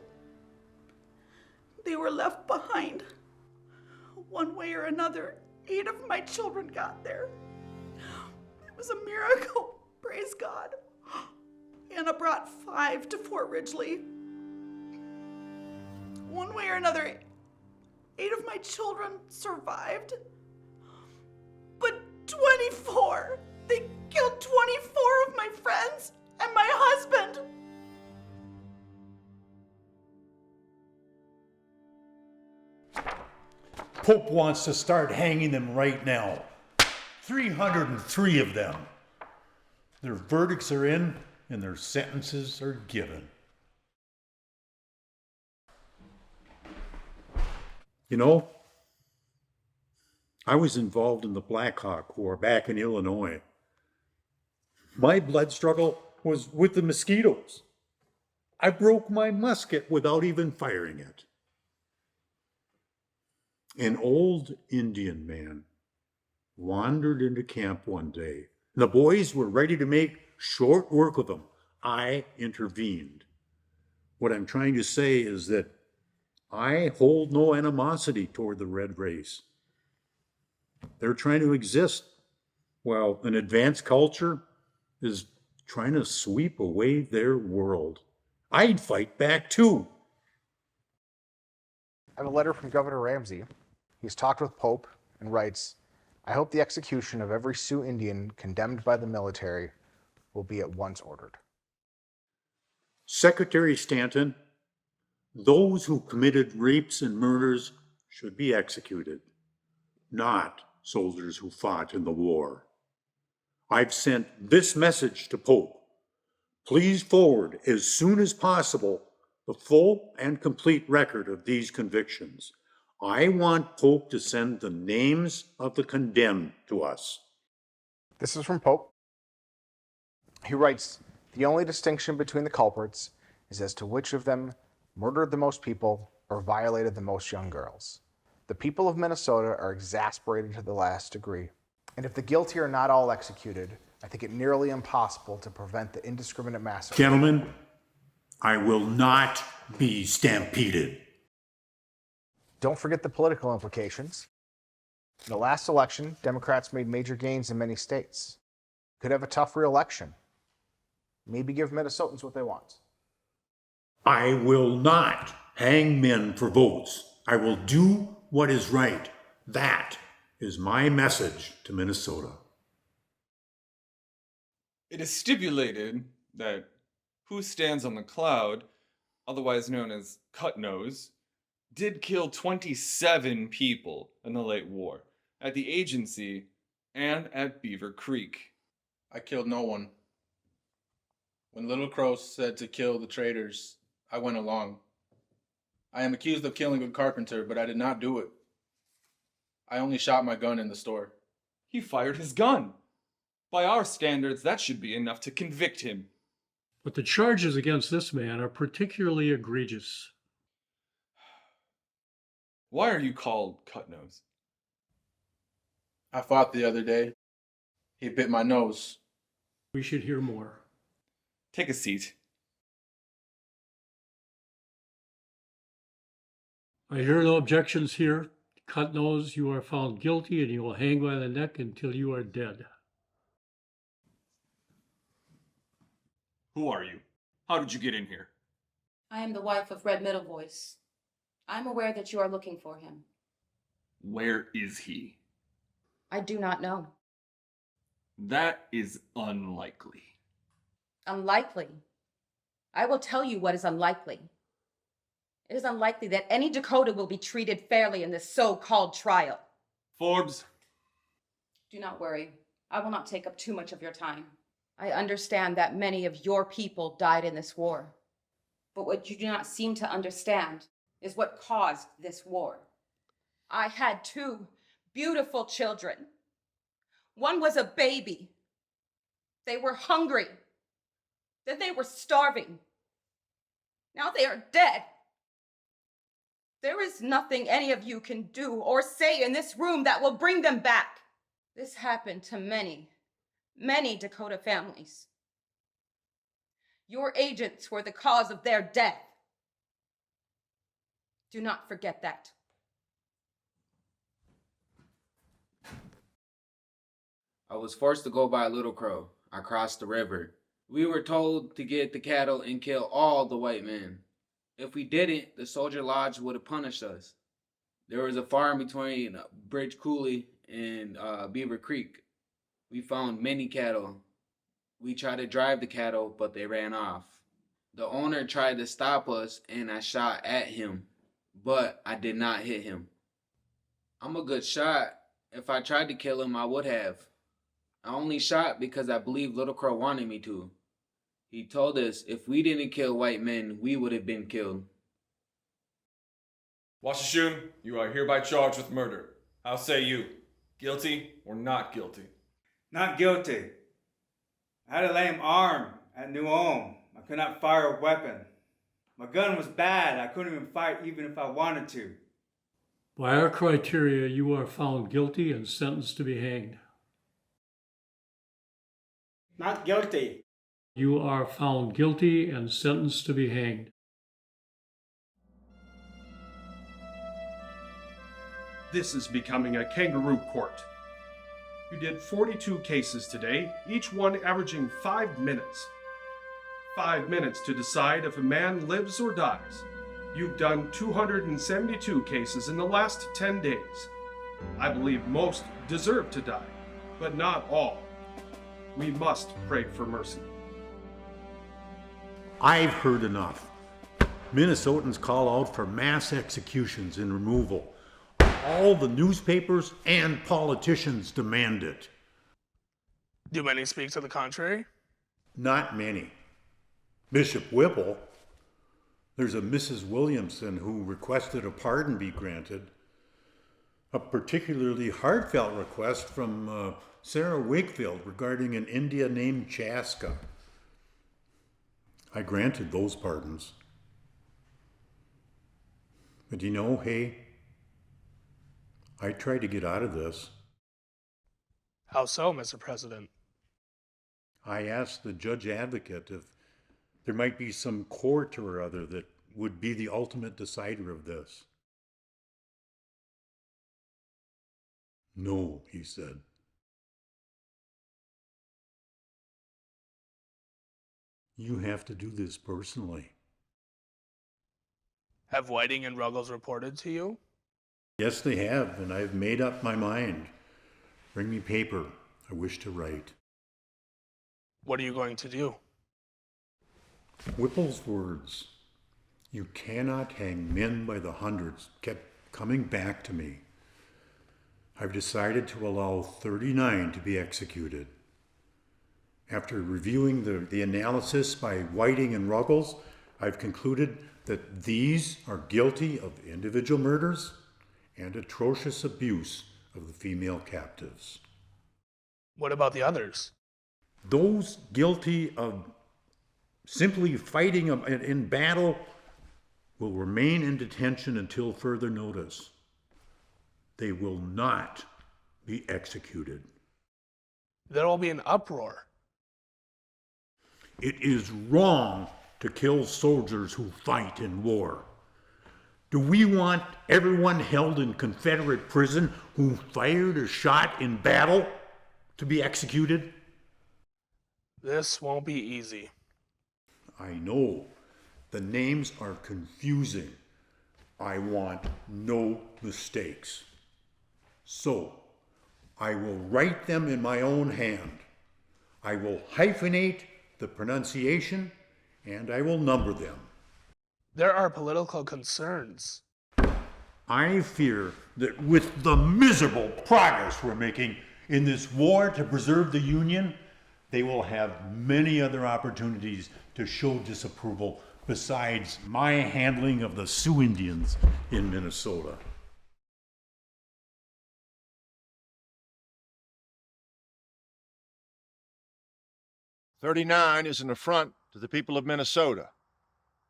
they were left behind. One way or another, 8 of my children got there. It was a miracle, praise God. Anna brought 5 to Fort Ridgely. One way or another, 8 of my children survived. But 24! They killed 24 of my friends and my husband! Pope wants to start hanging them right now. 303 of them. Their verdicts are in and their sentences are given. You know, I was involved in the Black Hawk War back in Illinois. My blood struggle was with the mosquitoes. I broke my musket without even firing it. An old Indian man wandered into camp one day. The boys were ready to make short work of him. I intervened. What I'm trying to say is that I hold no animosity toward the red race. They're trying to exist while an advanced culture is trying to sweep away their world. I'd fight back too. I have a letter from Governor Ramsey. He's talked with Pope and writes, I hope the execution of every Sioux Indian condemned by the military will be at once ordered. Secretary Stanton, those who committed rapes and murders should be executed, not soldiers who fought in the war. I've sent this message to Pope. Please forward as soon as possible the full and complete record of these convictions. I want Pope to send the names of the condemned to us. This is from Pope. He writes, the only distinction between the culprits is as to which of them murdered the most people or violated the most young girls. The people of Minnesota are exasperated to the last degree. And if the guilty are not all executed, I think it nearly impossible to prevent the indiscriminate massacre. Gentlemen, I will not be stampeded. Don't forget the political implications. In the last election, Democrats made major gains in many states. Could have a tough re-election. Maybe give Minnesotans what they want. I will not hang men for votes. I will do what is right. That is my message to Minnesota. It is stipulated that who stands on the cloud, otherwise known as Cut Nose, did kill 27 people in the late war at the agency and at Beaver Creek. I killed no one. When Little Crow said to kill the traitors, I went along. I am accused of killing a carpenter, but I did not do it. I only shot my gun in the store. He fired his gun. By our standards, that should be enough to convict him. But the charges against this man are particularly egregious. Why are you called Cut Nose? I fought the other day. He bit my nose. We should hear more. Take a seat. I hear no objections here. Cut Nose, you are found guilty and you will hang by the neck until you are dead. Who are you? How did you get in here? I am the wife of Red Middle Voice. I'm aware that you are looking for him. Where is he? I do not know. That is unlikely. Unlikely? I will tell you what is unlikely. It is unlikely that any Dakota will be treated fairly in this so-called trial. Forbes. Do not worry. I will not take up too much of your time. I understand that many of your people died in this war. But what you do not seem to understand is what caused this war. I had 2 beautiful children. One was a baby. They were hungry. Then they were starving. Now they are dead. There is nothing any of you can do or say in this room that will bring them back. This happened to many, many Dakota families. Your agents were the cause of their death. Do not forget that. I was forced to go by Little Crow. I crossed the river. We were told to get the cattle and kill all the white men. If we didn't, the soldier lodge would have punished us. There was a farm between Birch Coulee and Beaver Creek. We found many cattle. We tried to drive the cattle, but they ran off. The owner tried to stop us, and I shot at him, but I did not hit him. I'm a good shot. If I tried to kill him, I would have. I only shot because I believe Little Crow wanted me to. He told us if we didn't kill white men, we would have been killed. Washashun, you are hereby charged with murder. How say you? Guilty or not guilty? Not guilty. I had a lame arm at New Ulm. I could not fire a weapon. My gun was bad. I couldn't even fight even if I wanted to. By our criteria, you are found guilty and sentenced to be hanged. Not guilty. You are found guilty and sentenced to be hanged. This is becoming a kangaroo court. You did 42 cases today, each one averaging 5 minutes. 5 minutes to decide if a man lives or dies. You've done 272 cases in the last 10 days. I believe most deserve to die, but not all. We must pray for mercy. I've heard enough. Minnesotans call out for mass executions and removal. All the newspapers and politicians demand it. Do many speak to the contrary? Not many. Bishop Whipple, there's a Mrs. Williamson who requested a pardon be granted. A particularly heartfelt request from Sarah Wakefield regarding an Indian named Chasa. I granted those pardons. But you know, hey, I tried to get out of this. How so, Mr. President? I asked the judge advocate if there might be some court or other that would be the ultimate decider of this. No, he said. You have to do this personally. Have Whiting and Ruggles reported to you? Yes, they have, and I've made up my mind. Bring me paper. I wish to write. What are you going to do? Whipple's words, "You cannot hang men by the hundreds," kept coming back to me. I've decided to allow 39 to be executed. After reviewing the analysis by Whiting and Ruggles, I've concluded that these are guilty of individual murders and atrocious abuse of the female captives. What about the others? Those guilty of simply fighting in battle will remain in detention until further notice. They will not be executed. There will be an uproar. It is wrong to kill soldiers who fight in war. Do we want everyone held in Confederate prison who fired or shot in battle to be executed? This won't be easy. I know. The names are confusing. I want no mistakes. So, I will write them in my own hand. I will hyphenate the pronunciation and I will number them. There are political concerns. I fear that with the miserable progress we're making in this war to preserve the Union, they will have many other opportunities to show disapproval besides my handling of the Sioux Indians in Minnesota. "39 is an affront to the people of Minnesota,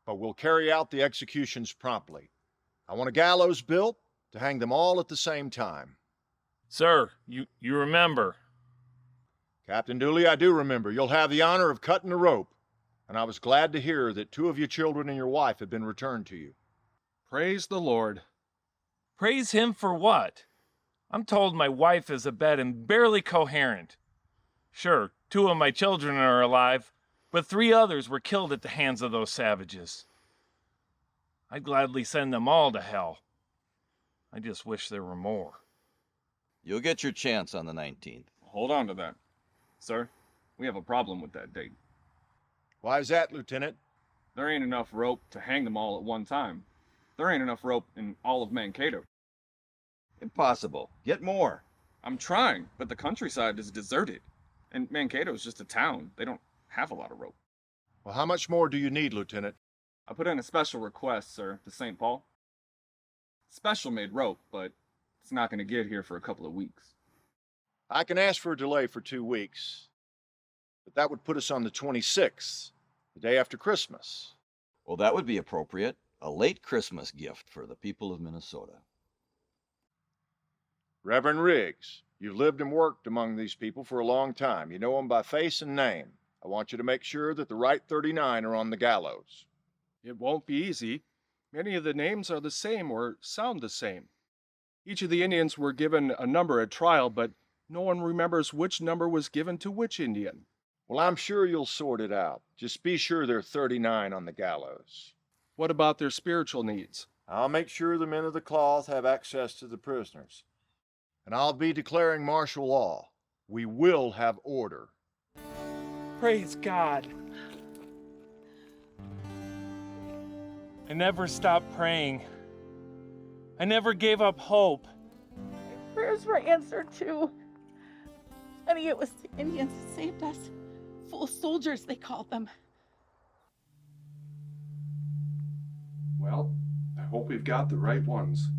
but we'll carry out the executions promptly. I want a gallows built to hang them all at the same time." Sir, you remember. "Captain Dooley, I do remember. You'll have the honor of cutting the rope, and I was glad to hear that 2 of your children and your wife have been returned to you." Praise the Lord. Praise him for what? I'm told my wife is abed and barely coherent. Sure, 2 of my children are alive, but 3 others were killed at the hands of those savages. I'd gladly send them all to hell. I just wish there were more. You'll get your chance on the 19th. Hold on to that. Sir, we have a problem with that date. "Why is that, Lieutenant?" There ain't enough rope to hang them all at one time. There ain't enough rope in all of Mankato. Impossible. Get more. I'm trying, but the countryside is deserted. And Mankato is just a town. They don't have a lot of rope. "Well, how much more do you need, Lieutenant?" I put in a special request, sir, to St. Paul. Special made rope, but it's not going to get here for a couple of weeks. "I can ask for a delay for 2 weeks, but that would put us on the 26th, the day after Christmas." Well, that would be appropriate. A late Christmas gift for the people of Minnesota. "Reverend Riggs, you've lived and worked among these people for a long time. You know them by face and name. I want you to make sure that the right 39 are on the gallows." It won't be easy. Many of the names are the same or sound the same. Each of the Indians were given a number at trial, but no one remembers which number was given to which Indian. "Well, I'm sure you'll sort it out. Just be sure there are 39 on the gallows." What about their spiritual needs? "I'll make sure the men of the cloth have access to the prisoners. And I'll be declaring martial law. We will have order." Praise God. I never stopped praying. I never gave up hope. Prayers were answered too. Honey, it was the Indians who saved us. Fool soldiers, they called them. Well, I hope we've got the right ones.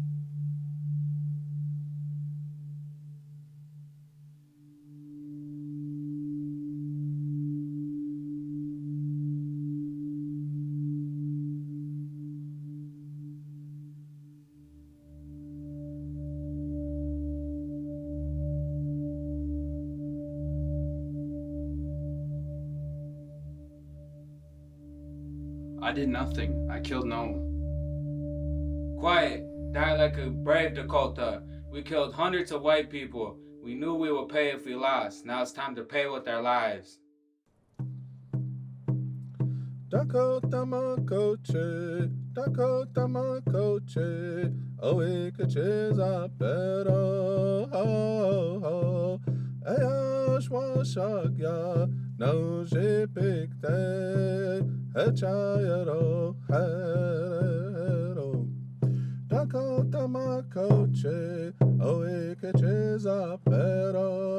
"I did nothing. I killed no one." "Quiet. Die like a brave Dakota. We killed hundreds of white people. We knew we would pay if we lost. Now it's time to pay with our lives." Dakota Makoche, Dakota Makoche, Owe Kacheza Pero, Ayash Washagya, No Jipikte, Hechayero, Hero. Dakota Makoche, Owe Kacheza Pero,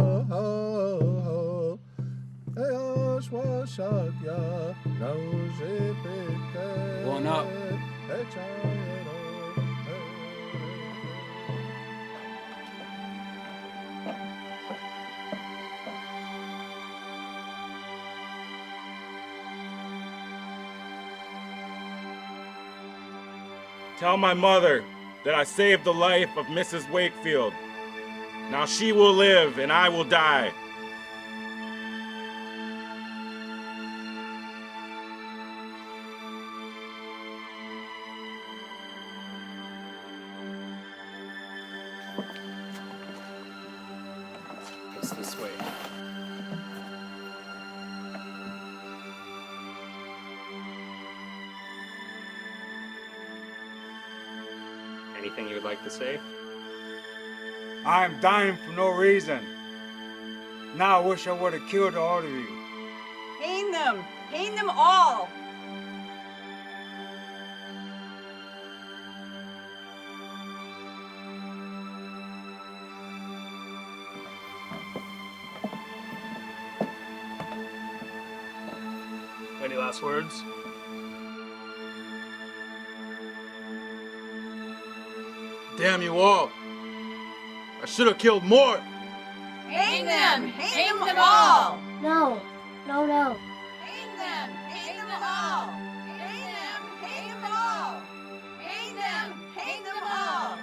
Ayash Washagya, No Jipikte, Going up. Hechayero. Tell my mother that I saved the life of Mrs. Wakefield. Now she will live and I will die. It's this way. Anything you would like to say? I'm dying for no reason. Now I wish I would have killed all of you. Hang them! Hang them all! any last words? Damn you all! I should have killed more! Hang them! Hang them all! No, no, no. Hang them! Hang them all! Hang them! Hang them all! Hang them! Hang them all!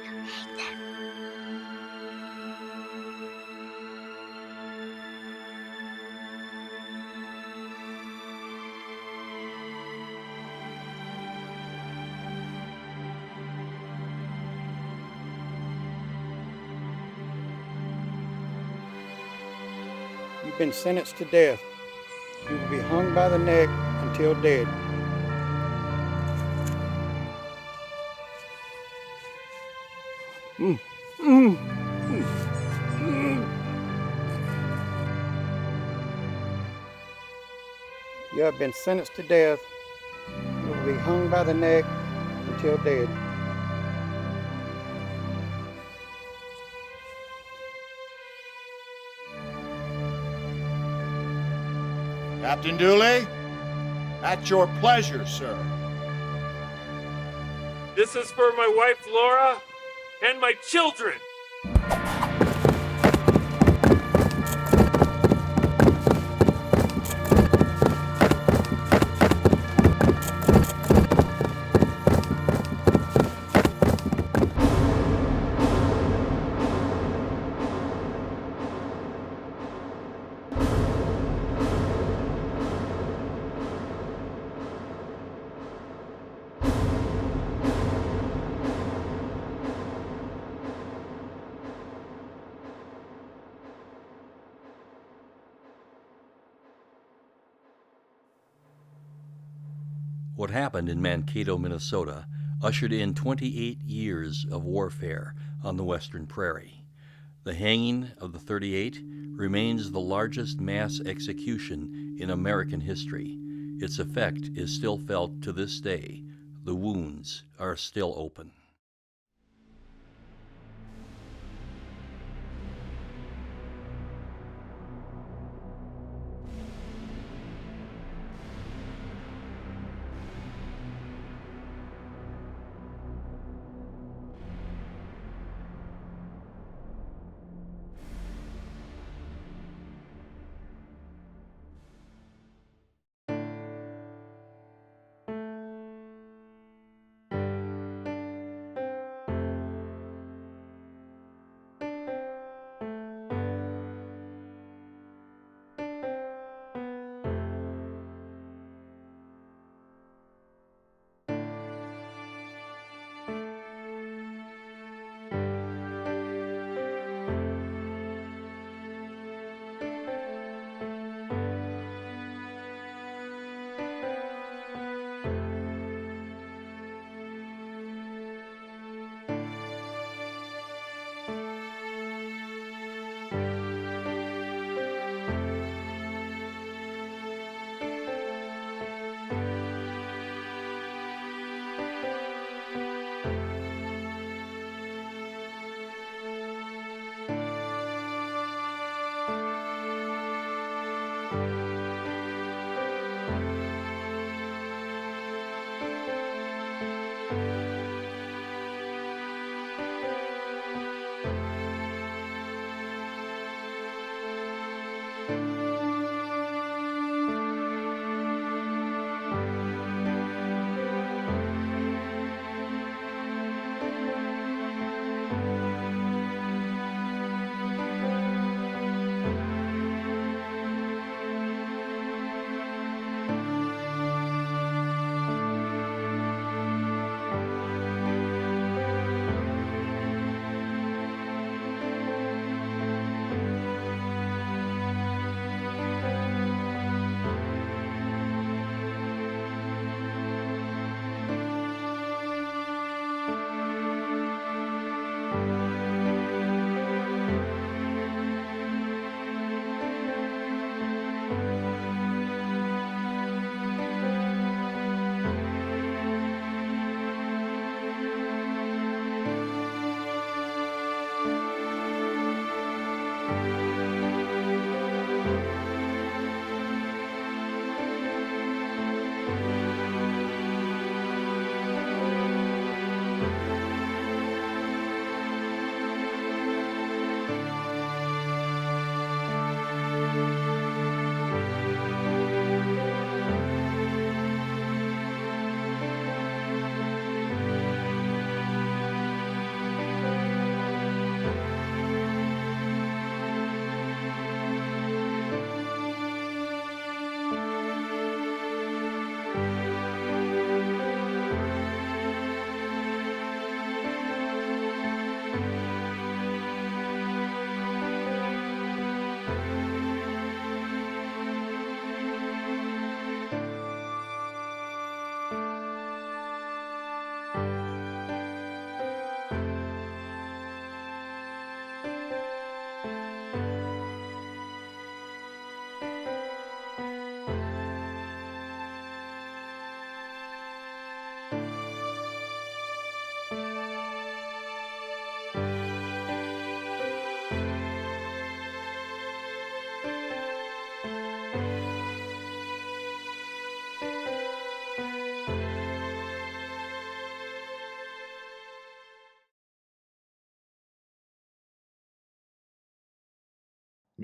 Hang them! You've been sentenced to death. You will be hung by the neck until dead. You have been sentenced to death. You will be hung by the neck until dead. Captain Dooley, at your pleasure, sir. This is for my wife, Laura, and my children. What happened in Mankato, Minnesota, ushered in 28 years of warfare on the Western Prairie. The hanging of the 38 remains the largest mass execution in American history. Its effect is still felt to this day. The wounds are still open.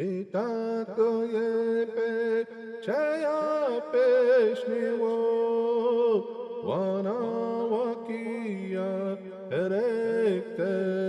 Mitako yepe chaya peshniwo wana wakia erektero